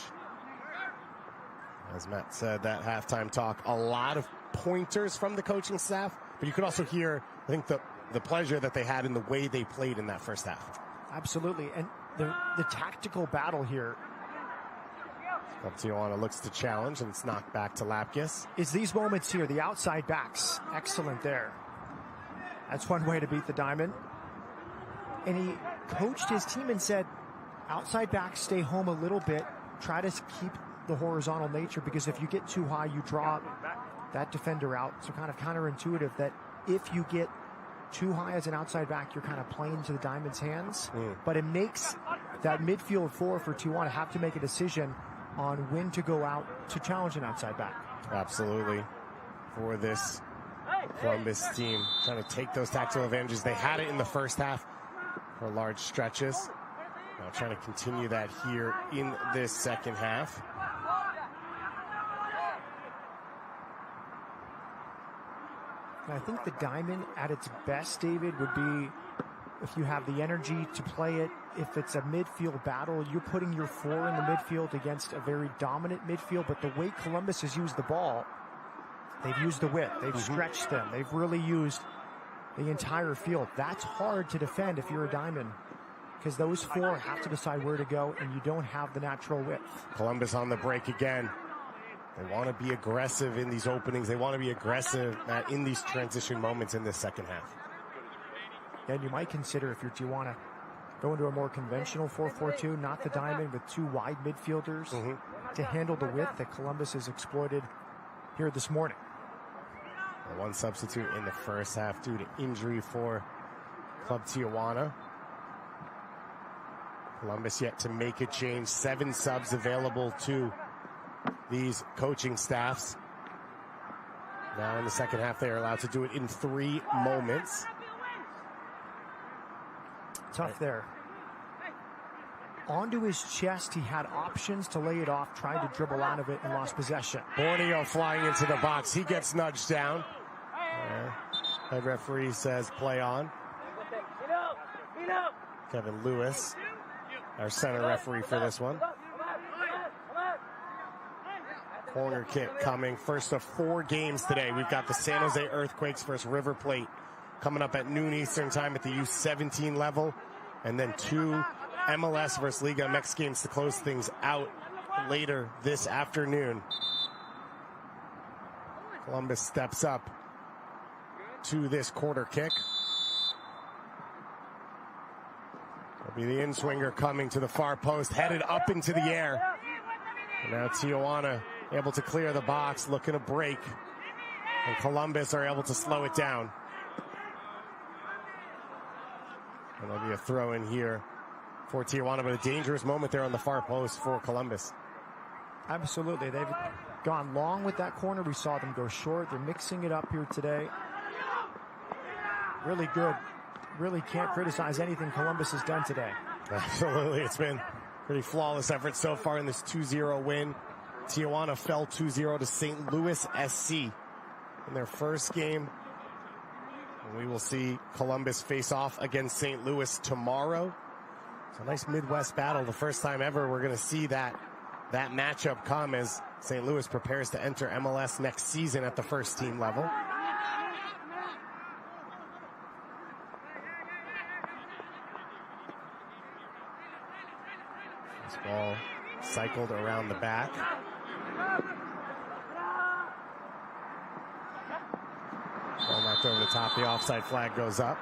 As Matt said, that halftime talk, a lot of pointers from the coaching staff, but you could also hear, I think, the pleasure that they had in the way they played in that first half. Absolutely. And the tactical battle here. Club Tijuana looks to challenge, and it's knocked back to Lapkus. Is these moments here, the outside backs. Excellent there. That's one way to beat the diamond. And he coached his team and said, outside backs, stay home a little bit. Try to keep the horizontal nature, because if you get too high, you draw that defender out. So kind of counterintuitive that if you get too high as an outside back, you're kind of playing to the diamond's hands. But it makes that midfield four for Tijuana have to make a decision on when to go out to challenge an outside back. Absolutely. For this Columbus team, trying to take those tactical advantages. They had it in the first half for large stretches. Now trying to continue that here in this second half. I think the diamond at its best, David, would be if you have the energy to play it. If it's a midfield battle, you're putting your four in the midfield against a very dominant midfield. But the way Columbus has used the ball, they've used the width, they've stretched them, they've really used the entire field. That's hard to defend if you're a diamond, because those four have to decide where to go, and you don't have the natural width. Columbus on the break again. They want to be aggressive in these openings. They want to be aggressive in these transition moments in this second half. And you might consider, if you're Tijuana, going to a more conventional 4-4-2, not the diamond with two wide midfielders to handle the width that Columbus has exploited here this morning. One substitute in the first half due to injury for Club Tijuana. Columbus yet to make a change. 7 subs available to these coaching staffs. Now in the second half, they are allowed to do it in 3 moments. Tough there. Onto his chest, he had options to lay it off, tried to dribble out of it and lost possession. Borneo flying into the box. He gets nudged down. The referee says play on. Kevin Lewis, our center referee for this one. Corner kick coming. First of 4 games today. We've got the San Jose Earthquakes versus River Plate coming up at noon Eastern time at the U17 level. And then 2 MLS versus Liga MX games to close things out later this afternoon. Columbus steps up to this quarter kick. It'll be the in-swinger coming to the far post, headed up into the air. And now Tijuana able to clear the box, looking to break. And Columbus are able to slow it down. And there'll be a throw in here for Tijuana, but a dangerous moment there on the far post for Columbus. Absolutely. They've gone long with that corner. We saw them go short. They're mixing it up here today. Really good. Really can't criticize anything Columbus has done today. Absolutely. It's been pretty flawless effort so far in this 2-0 win. Tijuana fell 2-0 to St. Louis SC in their first game. And we will see Columbus face off against St. Louis tomorrow. It's a nice Midwest battle. The first time ever we're going to see that matchup come as St. Louis prepares to enter MLS next season at the first team level. This ball cycled around the back. Ball knocked over the top. The offside flag goes up.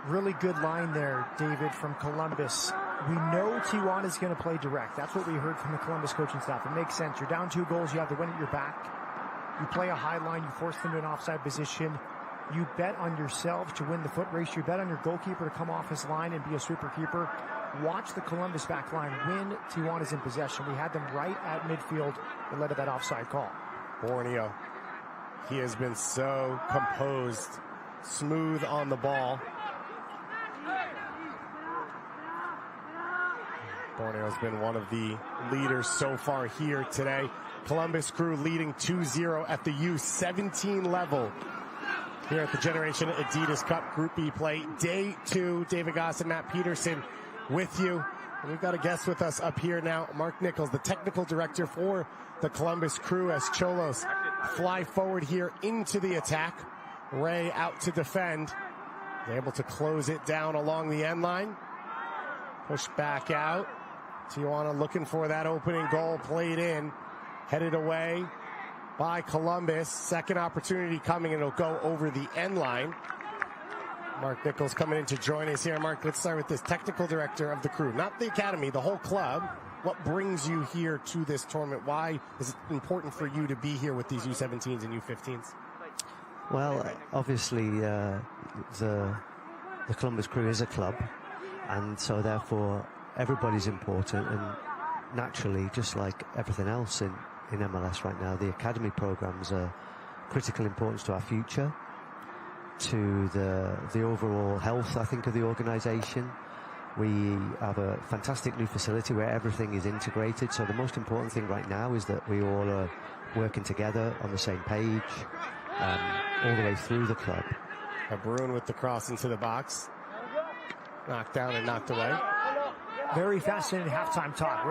Really good line there, David, from Columbus. We know Tijuana is going to play direct. That's what we heard from the Columbus coaching staff. It makes sense. You're down 2 goals. You have the win at your back. You play a high line. You force them to an offside position. You bet on yourselves to win the foot race. You bet on your goalkeeper to come off his line and be a sweeper keeper. Watch the Columbus back line when Tijuana's in possession. We had them right at midfield that led to that offside call. Borneo. He has been so composed, smooth on the ball. Borneo's been one of the leaders so far here today. Columbus Crew leading 2-0 at the U17 level here at the Generation Adidas Cup Group B play. Day 2, David Goss and Matt Peterson with you. And we've got a guest with us up here now, Mark Nichols, the technical director for the Columbus Crew, as Cholos fly forward here into the attack. Ray out to defend. They're able to close it down along the end line. Push back out. Tijuana looking for that opening goal, played in, headed away by Columbus. Second opportunity coming, and it'll go over the end line. Mark Nichols coming in to join us here. Mark, let's start with this technical director of the Crew, not the academy, the whole club. What brings you here to this tournament? Why is it important for you to be here with these U17s and U15s? Well, obviously, the Columbus Crew is a club, and so therefore everybody's important, and naturally, just like everything else in MLS right now, the academy programs are critical importance to our future, to the overall health, I think, of the organization. We have a fantastic new facility where everything is integrated, so the most important thing right now is that we all are working together on the same page all the way through the club. Bruin with the cross into the box. Knocked down and knocked away. Very fascinating halftime talk.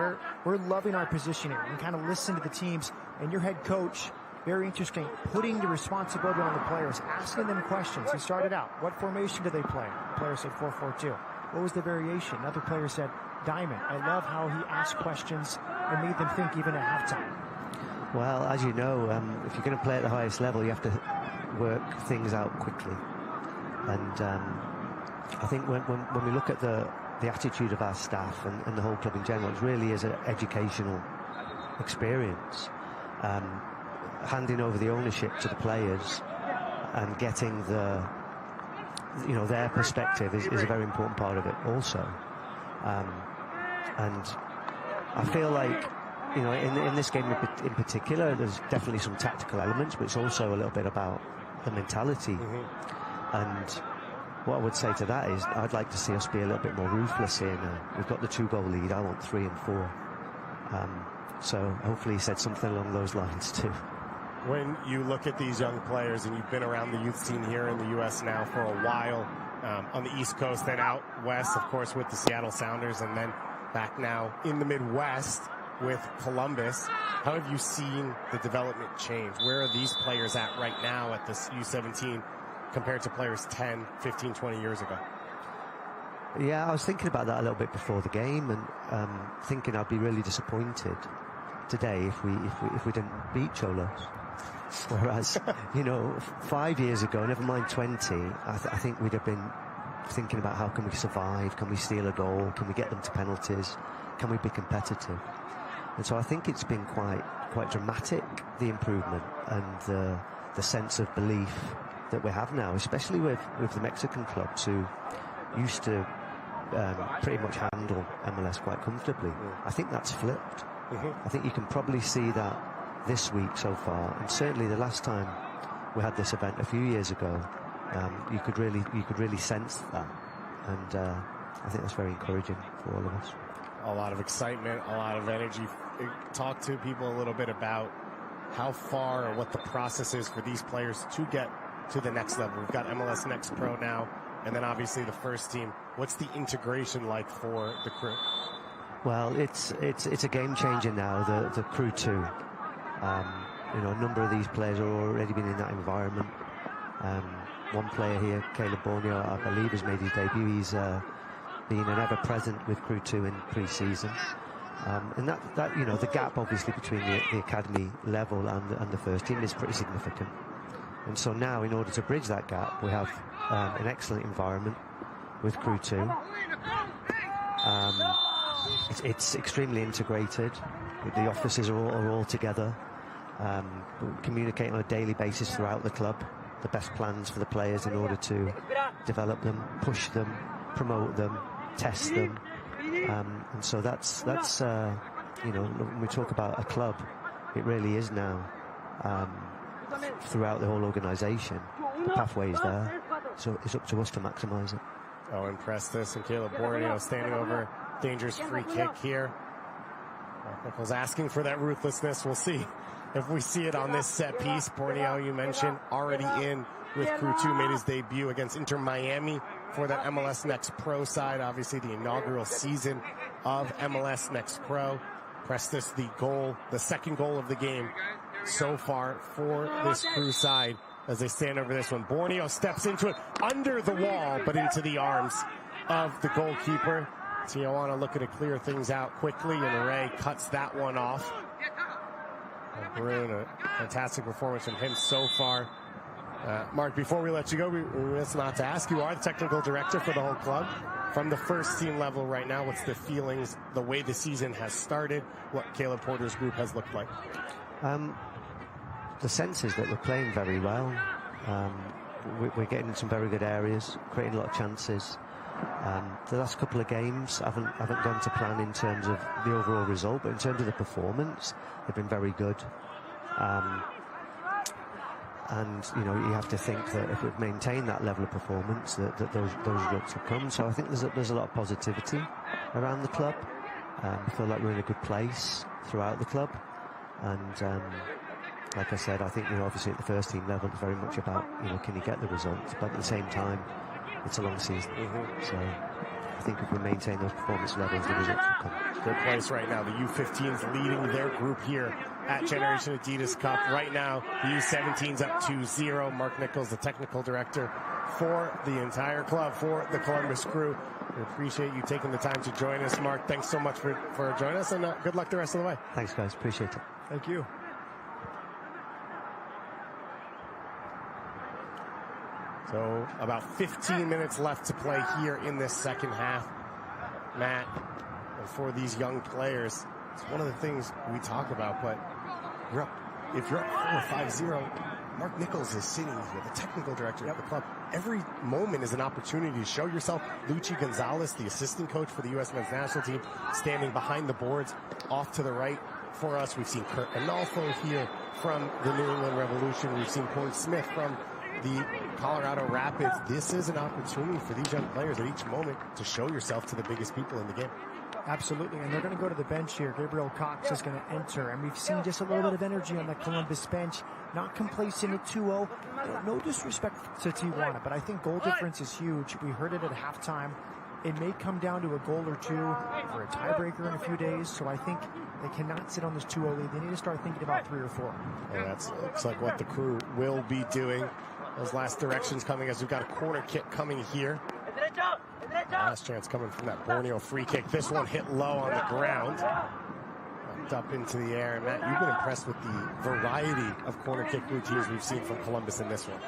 We're loving our positioning. We can kind of listen to the teams, and your head coach, very interesting, putting the responsibility on the players, asking them questions. He started out, what formation do they play? The player said 4-4-2. What was the variation? Another player said diamond. I love how he asked questions and made them think even at halftime. Well, as you know, if you're going to play at the highest level, you have to work things out quickly. And I think when we look at the attitude of our staff and the whole club in general, it really is an educational experience. Handing over the ownership to the players and getting their perspective is a very important part of it also. And I feel like, in this game in particular, there's definitely some tactical elements, but it's also a little bit about the mentality. Mm-hmm. And what I would say to that is I'd like to see us be a little bit more ruthless here now. We've got the 2-goal lead. I want 3 and 4. So hopefully he said something along those lines too. When you look at these young players, and you've been around the youth scene here in the U.S. now for a while, on the East Coast, then out west, of course, with the Seattle Sounders, and then back now in the Midwest with Columbus, how have you seen the development change? Where are these players at right now at this U17 compared to players 10, 15, 20 years ago? Yeah, I was thinking about that a little bit before the game, and thinking I'd be really disappointed today if we didn't beat Cholos. Whereas, 5 years ago, never mind 20, I think we'd have been thinking about how can we survive, can we steal a goal, can we get them to penalties, can we be competitive? And so I think it's been quite dramatic, the improvement and the sense of belief that we have now, especially with the Mexican clubs who used to pretty much handle MLS quite comfortably. I think that's flipped. I think you can probably see that this week so far, and certainly the last time we had this event a few years ago, you could really sense that, and I think that's very encouraging for all of us. A lot of excitement, a lot of energy. Talk to people a little bit about how far or what the process is for these players to get to the next level. We've got MLS Next Pro now, and then obviously the first team. What's the integration like for the crew? Well, it's a game changer now, the crew too. A number of these players have already been in that environment. One player here, Caleb Borneo, I believe, has made his debut. He's been an ever-present with Crew 2 in pre-season. And that the gap obviously between the academy level and the first team is pretty significant. And so now, in order to bridge that gap, we have an excellent environment with Crew 2. It's extremely integrated. The offices are all together. We communicate on a daily basis throughout the club the best plans for the players in order to develop them, push them, promote them, test them. And so that's when we talk about a club, it really is now throughout the whole organisation. The pathway is there, so it's up to us to maximise it. Oh, impressed this, and Caleb Borneo standing over, dangerous free kick here. Nichols asking for that ruthlessness. We'll see if we see it on this set piece. Borneo, you mentioned, already in with Crew 2, made his debut against Inter Miami for that MLS Next Pro side. Obviously, the inaugural season of MLS Next Pro. Prestis, the second goal of the game so far for this Crew side as they stand over this one. Borneo steps into it under the wall, but into the arms of the goalkeeper. Tijuana looking to clear things out quickly, and Ray cuts that one off. Bruin, a fantastic performance from him so far. Mark, before we let you go, it's not to ask, you are the technical director for the whole club. From the first team level right now, what's the feelings, the way the season has started, what Caleb Porter's group has looked like? The sense is that we're playing very well. We're getting in some very good areas, creating a lot of chances. The last couple of games haven't gone to plan in terms of the overall result, but in terms of the performance, they've been very good. And you have to think that if we've maintained that level of performance, that those results will come. So I think there's a lot of positivity around the club. I feel like we're in a good place throughout the club, and like I said, I think obviously at the first team level it's very much about can you get the results, but at the same time it's a long season. So I think if we maintain those performance levels, the results will come. Good place right now. The U15's leading their group here at Generation Adidas Cup. Right now, the U17's up 2-0. Mark Nichols, the technical director for the entire club, for the Columbus Crew. We appreciate you taking the time to join us, Mark. Thanks so much for joining us, and good luck the rest of the way. Thanks, guys. Appreciate it. Thank you. So about 15 minutes left to play here in this second half. Matt, and for these young players, it's one of the things we talk about, but if you're up 4-5-0, Mark Nichols is sitting here, the technical director of the club. Every moment is an opportunity to show yourself. Lucci Gonzalez, the assistant coach for the U.S. men's national team, standing behind the boards off to the right for us. We've seen Kurt Analfo here from the New England Revolution. We've seen Corey Smith from the Colorado Rapids. This is an opportunity for these young players at each moment to show yourself to the biggest people in the game. Absolutely, and they're going to go to the bench here. Gabriel Cox is going to enter, and we've seen just a little bit of energy on the Columbus bench. Not complacent at 2-0. No disrespect to Tijuana, but I think goal difference is huge. We heard it at halftime. It may come down to a goal or two for a tiebreaker in a few days, so I think they cannot sit on this 2-0 lead. They need to start thinking about 3 or 4. And that looks like what the Crew will be doing. Those last directions coming as we've got a corner kick coming here. Last chance coming from that Borneo free kick. This one hit low on the ground. kicked up into the air. And Matt, you've been impressed with the variety of corner kick routines we've seen from Columbus in this one.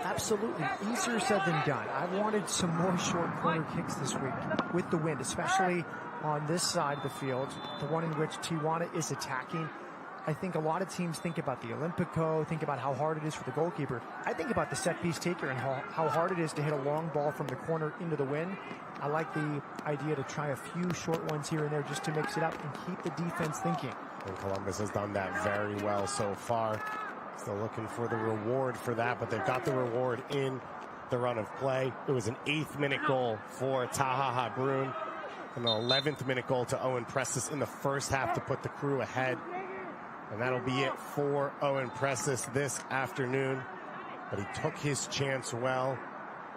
Absolutely. Easier said than done. I wanted some more short corner kicks this week with the wind, especially on this side of the field, the one in which Tijuana is attacking. I think a lot of teams think about the Olympico, think about how hard it is for the goalkeeper. I think about the set-piece taker and how hard it is to hit a long ball from the corner into the wind. I like the idea to try a few short ones here and there just to mix it up and keep the defense thinking. And Columbus has done that very well so far. Still looking for the reward for that, but they've got the reward in the run of play. It was an 8th minute goal for Taha Brun, and an 11th minute goal to Owen Prestis in the first half to put the Crew ahead. And that'll be it for Owen Prestis this afternoon. But he took his chance well,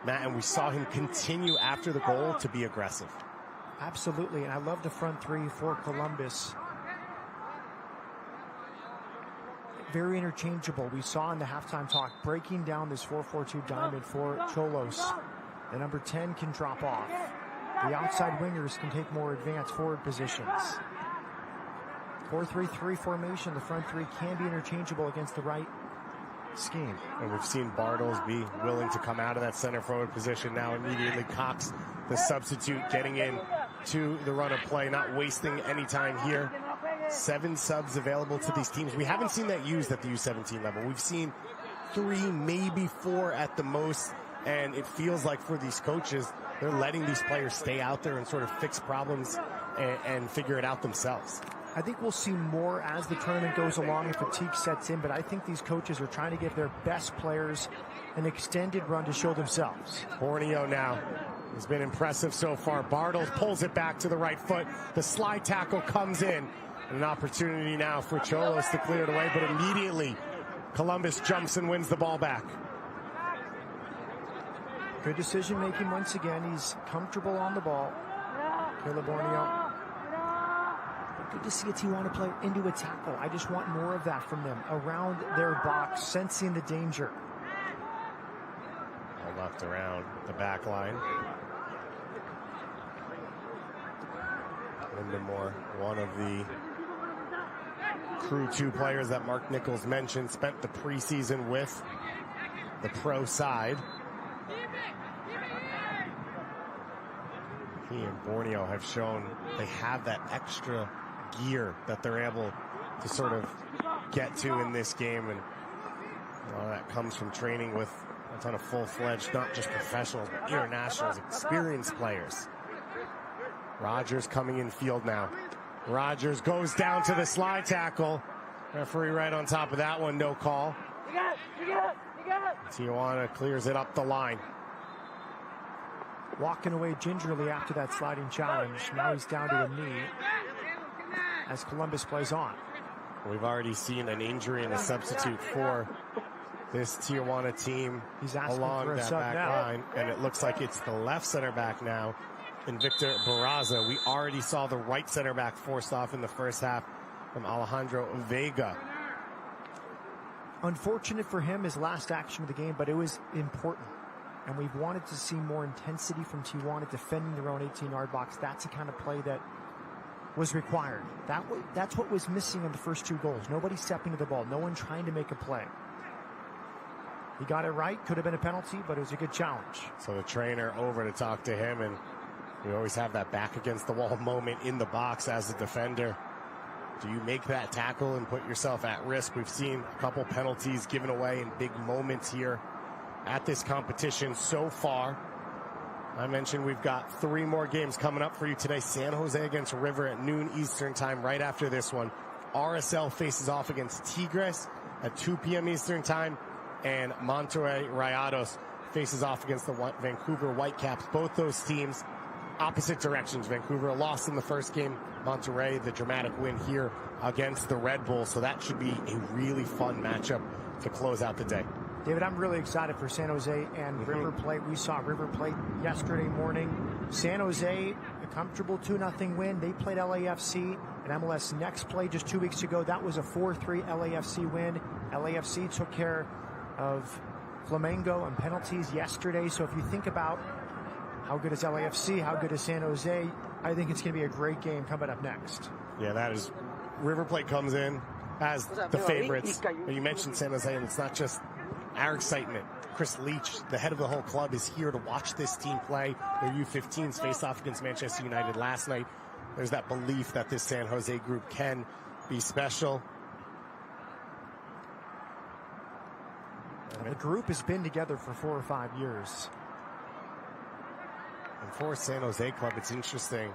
Matt, and we saw him continue after the goal to be aggressive. Absolutely, and I love the front three for Columbus. Very interchangeable. We saw in the halftime talk breaking down this 4-4-2 diamond for Cholos. The number 10 can drop off. The outside wingers can take more advanced forward positions. 4-3-3 formation. The front three can be interchangeable against the right scheme. And we've seen Bartles be willing to come out of that center forward position now immediately. Cox, the substitute, getting in to the run of play, not wasting any time here. 7 subs available to these teams. We haven't seen that used at the U17 level. We've seen 3, maybe 4 at the most, and it feels like for these coaches, they're letting these players stay out there and sort of fix problems and figure it out themselves. I think we'll see more as the tournament goes along and fatigue sets in, but I think these coaches are trying to give their best players an extended run to show themselves. Borneo now has been impressive so far. Bartles pulls it back to the right foot. The slide tackle comes in. An opportunity now for Cholos to clear it away, but immediately Columbus jumps and wins the ball back. Good decision making once again. He's comfortable on the ball. Caleb Borneo. Good to see a Tijuana player into a tackle. I just want more of that from them around their box, sensing the danger. All left around the back line. Lindemore, one of the Crew 2 players that Mark Nichols mentioned, spent the preseason with the pro side. He and Borneo have shown they have that extra gear that they're able to sort of get to in this game, and that comes from training with a ton of full-fledged, not just professionals, but internationals, experienced players. Rogers coming in field now. Rogers goes down to the slide tackle. Referee right on top of that one, no call. Tijuana clears it up the line. Walking away gingerly after that sliding challenge. Now he's down to a knee as Columbus plays on. We've already seen an injury in the substitute for this Tijuana team. He's asking along for a that sub back now. line, and it looks like it's the left center back now in Victor Barraza. We already saw the right center back forced off in the first half from Alejandro Vega. Unfortunate for him, his last action of the game, but it was important. And we've wanted to see more intensity from Tijuana defending their own 18-yard box. That's the kind of play that was required. That's what was missing in the first 2 goals. Nobody stepping to the ball. No one trying to make a play. He got it right. Could have been a penalty, but it was a good challenge. So the trainer over to talk to him, and we always have that back against the wall moment in the box as a defender. Do you make that tackle and put yourself at risk? We've seen a couple penalties given away in big moments here at this competition so far. I mentioned we've got 3 more games coming up for you today. San Jose against River at noon Eastern time right after this one. RSL faces off against Tigres at 2 p.m. Eastern time. And Monterrey Rayados faces off against the Vancouver Whitecaps. Both those teams opposite directions. Vancouver lost in the first game. Monterrey, the dramatic win here against the Red Bulls. So that should be a really fun matchup to close out the day. David, I'm really excited for San Jose and River Plate. We saw River Plate yesterday morning. San Jose, a comfortable 2-0 win. They played LAFC in MLS Next Play just 2 weeks ago. That was a 4-3 LAFC win. LAFC took care of Flamengo and penalties yesterday. So if you think about how good is LAFC, how good is San Jose, I think it's going to be a great game coming up next. Yeah, that is River Plate comes in as the favorites. You mentioned San Jose, and it's not just our excitement. Chris Leach, the head of the whole club, is here to watch this team play. Their U15s faced off against Manchester United last night. There's that belief that this San Jose group can be special. The group has been together for 4 or 5 years. And for San Jose Club, it's interesting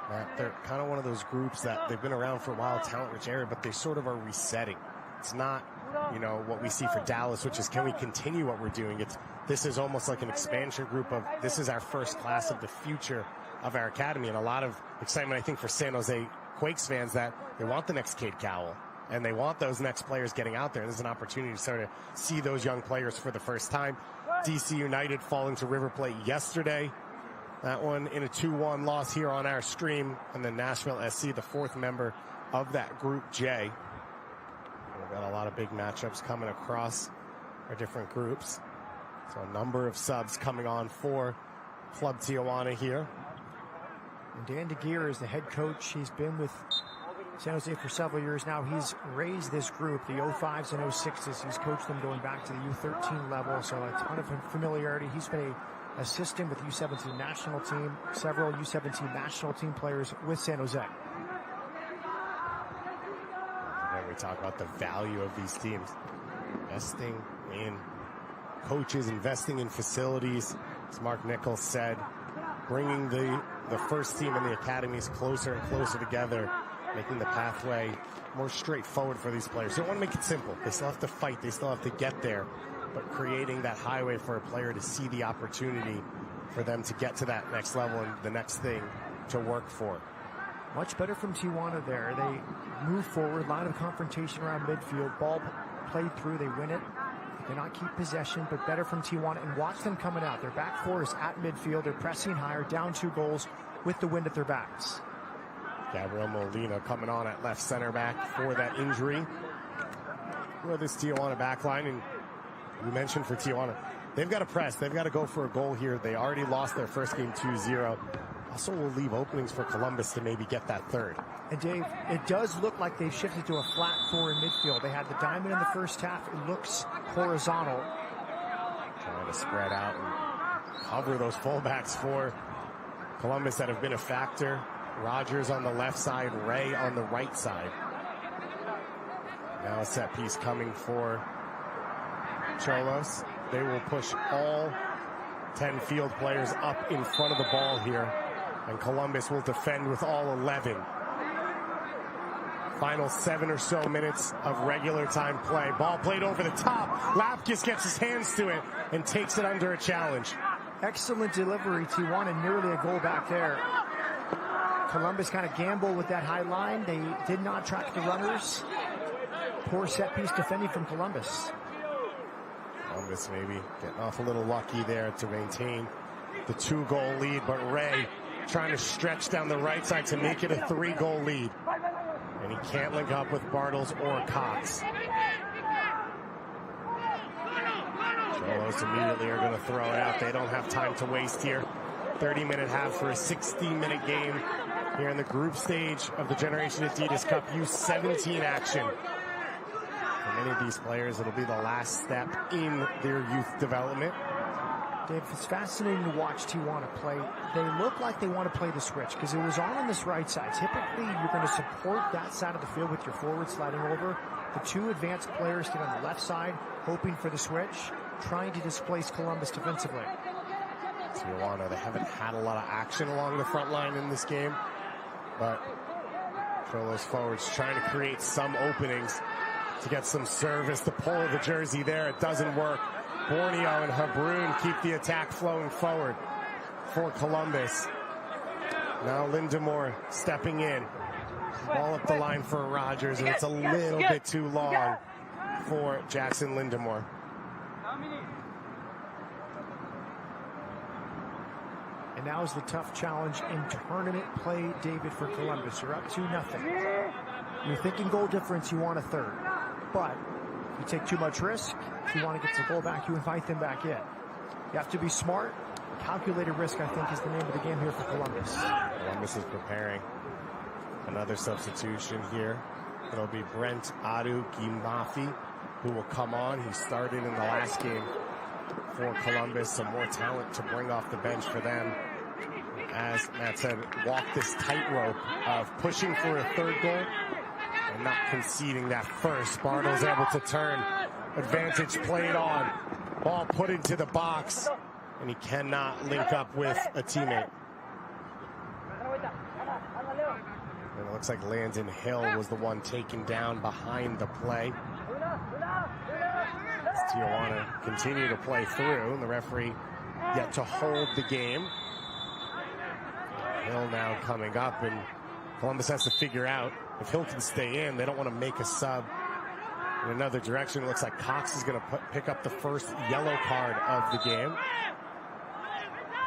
that they're kind of one of those groups that they've been around for a while, talent-rich area, but they sort of are resetting. It's not, you know, what we see for Dallas, which is, can we continue what we're doing? This is almost like an expansion group of, this is our first class of the future of our academy, and a lot of excitement, I think, for San Jose Quakes fans that they want the next Cade Cowell, and they want those next players getting out there. There's an opportunity to sort of see those young players for the first time. DC United falling to River Plate yesterday. That one in a 2-1 loss here on our stream. And then Nashville SC, the 4th member of that Group J. We've got a lot of big matchups coming across our different groups. So a number of subs coming on for Club Tijuana here. And Dan DeGeer is the head coach. He's been with San Jose for several years now. He's raised this group, the 05s and 06s. He's coached them going back to the U13 level, so a ton of familiarity. He's been an assistant with the U17 national team, several U17 national team players with San Jose. And we talk about the value of these teams. Investing in coaches, investing in facilities, as Mark Nichols said, bringing the first team and the academies closer and closer together, making the pathway more straightforward for these players. They don't want to make it simple. They still have to fight. They still have to get there. But creating that highway for a player to see the opportunity for them to get to that next level and the next thing to work for. Much better from Tijuana there. They move forward, line of confrontation around midfield, ball played through, they win it. They cannot keep possession, but better from Tijuana. And watch them coming out. Their back four is at midfield. They're pressing higher, down 2 goals with the wind at their backs. Gabriel Molina coming on at left center back for that injury. Well, this Tijuana back line, and we mentioned for Tijuana, they've got to press. They've got to go for a goal here. They already lost their first game 2-0. Also will leave openings for Columbus to maybe get that third. And Dave, it does look like they've shifted to a flat 4 in midfield. They had the diamond in the first half. It looks horizontal. Trying to spread out and cover those fullbacks for Columbus that have been a factor. Rogers on the left side, Ray on the right side. Now a set piece coming for Cholos. They will push all 10 field players up in front of the ball here, and Columbus will defend with all 11. Final 7 or so minutes of regular time play. Ball played over the top. Lapkus gets his hands to it and takes it under a challenge. Excellent delivery. Tijuana nearly a goal back there. Columbus kind of gambled with that high line. They did not track the runners. Poor set piece defending from Columbus. Columbus maybe getting off a little lucky there to maintain the 2-goal lead, but Ray trying to stretch down the right side to make it a 3-goal lead. And he can't link up with Bartles or Cox. Cholos immediately are going to throw it out. They don't have time to waste here. 30-minute half for a 60-minute game here in the group stage of the Generation Adidas Cup U17 action. For many of these players, it'll be the last step in their youth development. Dave, it's fascinating to watch Tijuana play. They look like they want to play the switch because it was on this right side. Typically, you're going to support that side of the field with your forward sliding over. The 2 advanced players get on the left side, hoping for the switch, trying to displace Columbus defensively. Tijuana, they haven't had a lot of action along the front line in this game, but Cholos forwards trying to create some openings to get some service. The pull of the jersey there, it doesn't work. Borneo and Habrun keep the attack flowing forward for Columbus. Now Lindemore stepping in. Ball up the line for Rogers, and it's a little bit too long for Jackson Lindemore. And now is the tough challenge in tournament play, David, for Columbus. You're up 2-0. You're thinking goal difference, you want a third. But if you take too much risk, if you want to get the goal back, you invite them back in. You have to be smart. Calculated risk, I think, is the name of the game here for Columbus. Columbus is preparing Another substitution here. It'll be Brent Adu-Gimafi who will come on. He started in the last game for Columbus. Some more talent to bring off the bench for them. As Matt said, walk this tightrope of pushing for a third goal and not conceding that first. Bartle's able to turn. Advantage played on. Ball put into the box, and he cannot link up with a teammate. And it looks like Landon Hill was the one taken down behind the play. As Tijuana continue to play through, and the referee yet to hold the game. Hill now coming up, and Columbus has to figure out if Hill can stay in. They don't want to make a sub in another direction. It looks like Cox is going to pick up the first yellow card of the game.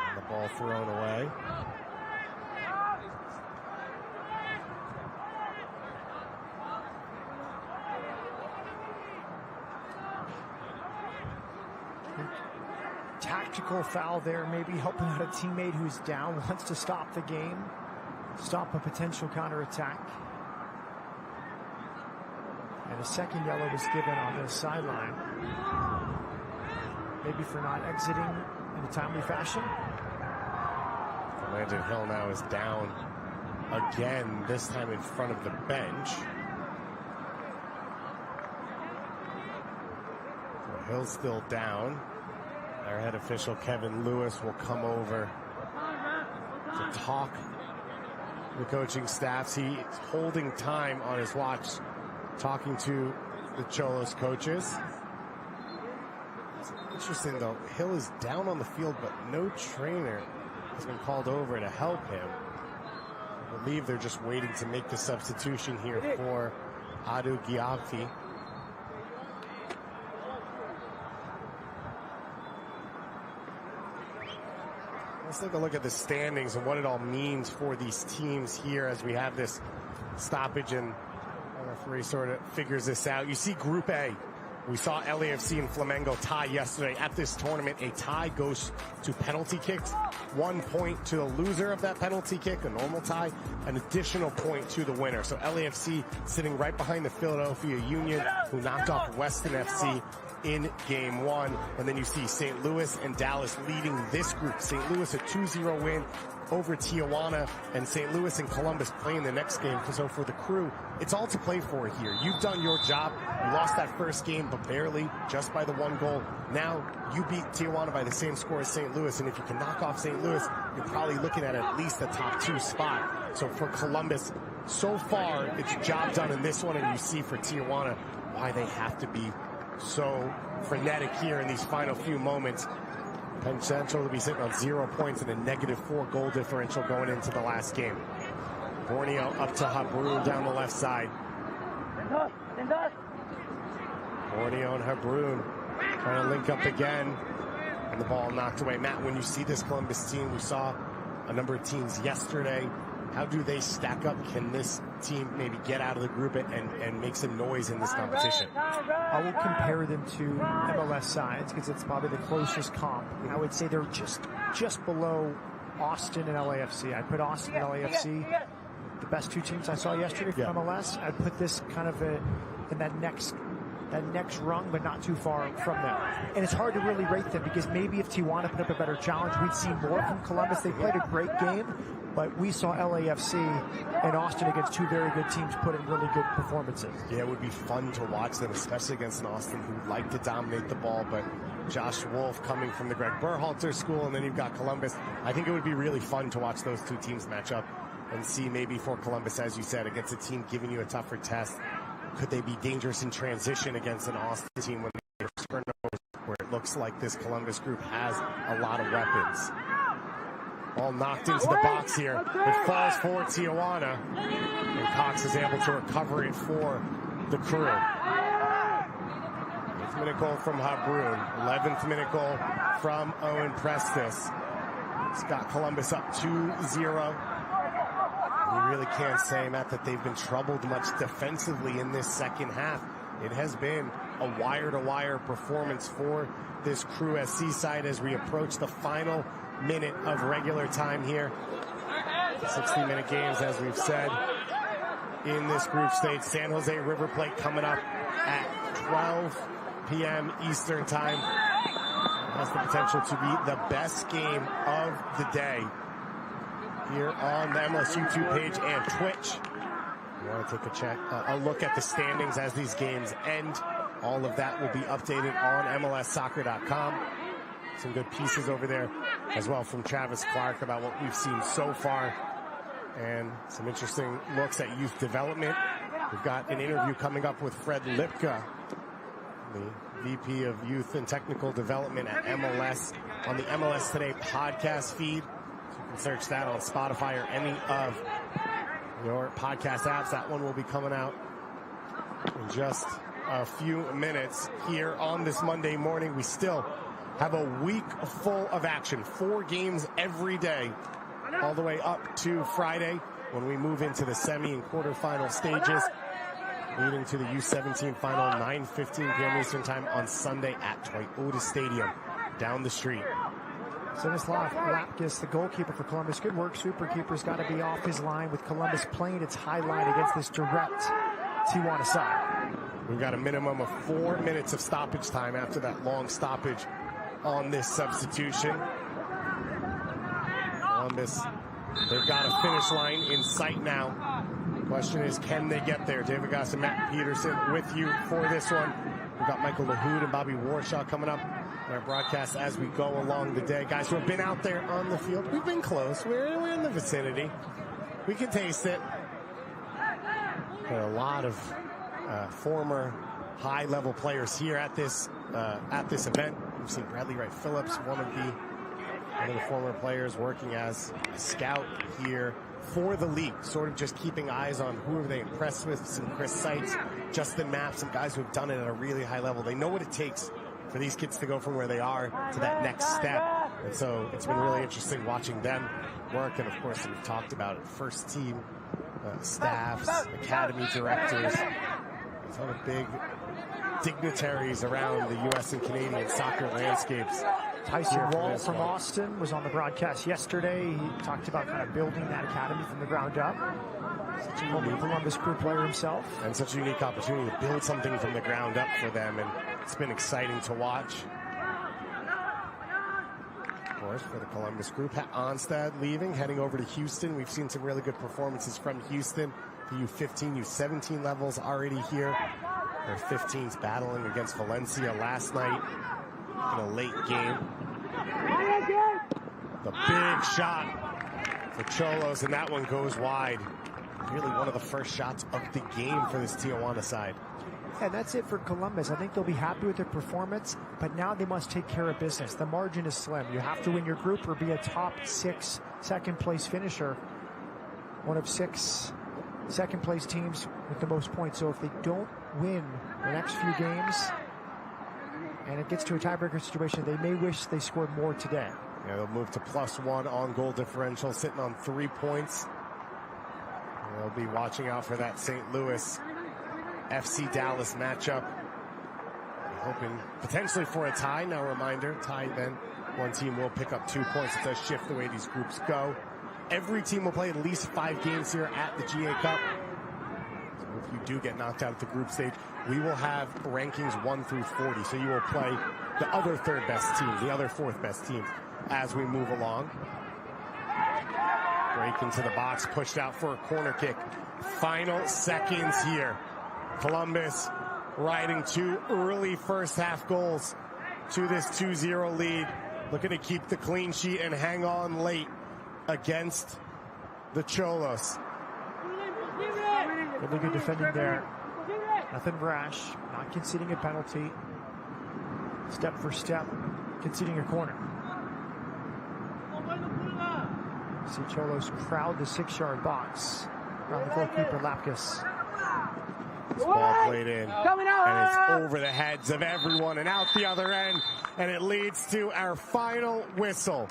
And the ball thrown away. Tactical foul there, maybe helping out a teammate who's down, wants to stop the game, stop a potential counterattack. And a second yellow was given on the sideline, maybe for not exiting in a timely fashion. Landon Hill now is down again, this time in front of the bench. So Hill's still down. Our head official, Kevin Lewis, will come over to talk to the coaching staffs. He's holding time on his watch, talking to the Cholos coaches. It's interesting, though. Hill is down on the field, but no trainer has been called over to help him. I believe they're just waiting to make the substitution here for Adu-Gimafi. Let's take a look at the standings and what it all means for these teams here as we have this stoppage and the referee sort of figures this out. You see Group A. We saw LAFC and Flamengo tie yesterday at this tournament. A tie goes to penalty kicks. 1 point to the loser of that penalty kick, a normal tie, an additional point to the winner. So LAFC sitting right behind the Philadelphia Union, who knocked off Weston FC in game one. And then you see St. Louis and Dallas leading this group. St. Louis a 2-0 win over Tijuana, and St. Louis and Columbus playing the next game. So for the Crew, it's all to play for here. You've done your job. You lost that first game, but barely, just by the 1 goal. Now you beat Tijuana by the same score as St. Louis, and if you can knock off St. Louis, you're probably looking at least the top 2 spot. So for Columbus, so far, it's job done in this one, and you see for Tijuana why they have to be so frenetic here in these final few moments. Penn Central will be sitting on 0 points and a -4 goal differential going into the last game. Borneo up to Habrun down the left side. Borneo and Habrun trying to link up again, and the ball knocked away. Matt, when you see this Columbus team, we saw a number of teams yesterday. How do they stack up? Can this team maybe get out of the group and make some noise in this competition? I will compare them to MLS sides because it's probably the closest comp. I would say they're just below Austin and LAFC. I'd put Austin and LAFC, the best 2 teams I saw yesterday from MLS. I'd put this kind of in that next rung, but not too far from them. And it's hard to really rate them because maybe if Tijuana put up a better challenge, we'd see more from Columbus. They played a great game, but we saw LAFC and Austin against 2 very good teams put in really good performances. Yeah, it would be fun to watch them, especially against an Austin who like to dominate the ball, but Josh Wolf coming from the Greg Berhalter school, and then you've got Columbus. I think it would be really fun to watch those 2 teams match up and see maybe for Columbus, as you said, against a team giving you a tougher test. Could they be dangerous in transition against an Austin team when they turnovers, where it looks like this Columbus group has a lot of weapons? All knocked into the box here. It falls for Tijuana, and Cox is able to recover it for the Crew. 8th minute goal from Habrun. 11th minute goal from Owen Prestis. It's got Columbus up 2-0. You really can't say, Matt, that they've been troubled much defensively in this second half. It has been a wire-to-wire performance for this Crew SC side as we approach the final minute of regular time here. 60-minute games, as we've said. in this group stage. San Jose River Plate coming up at 12 p.m. Eastern time. Has the potential to be the best game of the day here on the MLS YouTube page and Twitch. You want to take a look at the standings as these games end. All of that will be updated on MLSsoccer.com. Some good pieces over there as well from Travis Clark about what we've seen so far and some interesting looks at youth development. We've got an interview coming up with Fred Lipka, the VP of Youth and Technical Development at MLS, on the MLS Today podcast feed. So you can search that on Spotify or any of your podcast apps. That one will be coming out in just a few minutes here on this Monday morning. We still have a week full of action. 4 games every day, all the way up to Friday when we move into the semi and quarterfinal stages, leading to the U17 final, 9:15 p.m. Eastern time on Sunday at Toyota Stadium down the street. Stanislav Lapkus, the goalkeeper for Columbus. Good work. Superkeeper's got to be off his line with Columbus playing its high line against this direct Tijuana side. We've got a minimum of 4 minutes of stoppage time after that long stoppage on this substitution. Columbus, they've got a finish line in sight now. Question is, can they get there? David Goss and Matt Peterson with you for this one. We've got Michael LaHood and Bobby Warshaw coming up in our broadcast as we go along the day. Guys who have been out there on the field, we've been close. We're in the vicinity. We can taste it. There are a lot of former high-level players here at this event. We've seen Bradley Wright Phillips, one of the former players working as a scout here for the league, sort of just keeping eyes on who are they impressed with. Some Chris Seitz, Justin Mapp, some guys who have done it at a really high level. They know what it takes for these kids to go from where they are to that next step. And so it's been really interesting watching them work. And of course, we've talked about it, first team staffs, academy directors, a ton of big dignitaries around the U.S. and Canadian soccer landscapes. Tyson Wall from Austin was on the broadcast yesterday. He talked about kind of building that academy from the ground up. Such a unique Columbus Crew player himself. And such a unique opportunity to build something from the ground up for them, and it's been exciting to watch. Of course, for the Columbus Group, Onstad leaving, heading over to Houston. We've seen some really good performances from Houston. The U15, U17 levels already here. Their 15s battling against Valencia last night in a late game. The big shot for Cholos, and that one goes wide. Really one of the first shots of the game for this Tijuana side. And that's it for Columbus. I think they'll be happy with their performance, but now they must take care of business. The margin is slim. You have to win your group or be a top 6 second-place finisher. One of 6 second-place teams with the most points. So if they don't win the next few games and it gets to a tiebreaker situation, they may wish they scored more today. Yeah, they'll move to +1 on goal differential, sitting on 3 points. And they'll be watching out for that St. Louis FC Dallas matchup. Hoping potentially for a tie. Now, reminder, tie then. One team will pick up 2 points. It does shift the way these groups go. Every team will play at least 5 games here at the GA Cup. So if you do get knocked out at the group stage, we will have rankings 1 through 40. So you will play the other 3rd best team, the other 4th best team as we move along. Break into the box, pushed out for a corner kick. Final seconds here. Columbus riding 2 early first half goals to this 2-0 lead. Looking to keep the clean sheet and hang on late against the Cholos. Really good defending there. Nothing rash, not conceding a penalty. Step for step, conceding a corner. See Cholos crowd the 6-yard box around the goalkeeper Lapkus. This ball played in, and it's over the heads of everyone and out the other end, and it leads to our final whistle.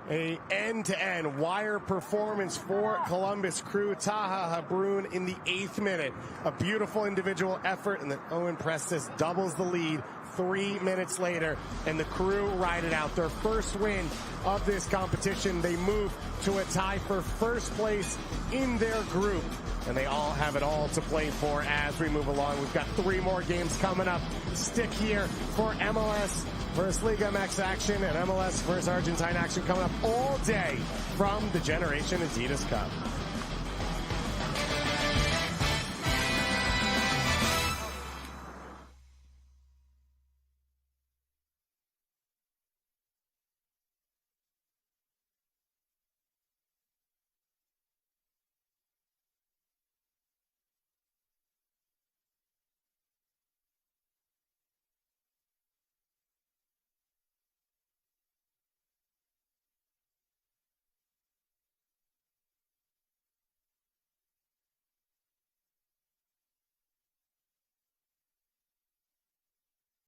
A end-to-end wire performance for Columbus Crew. Taha Habrun in the 8th minute. A beautiful individual effort, and then Owen Prestis doubles the lead. 3 minutes later, and the Crew ride it out. Their first win of this competition. They move to a tie for first place in their group, and they all have it all to play for as we move along. We've got 3 more games coming up. Stick here for MLS versus Liga MX action and MLS versus Argentine action coming up all day from the Generation Adidas Cup.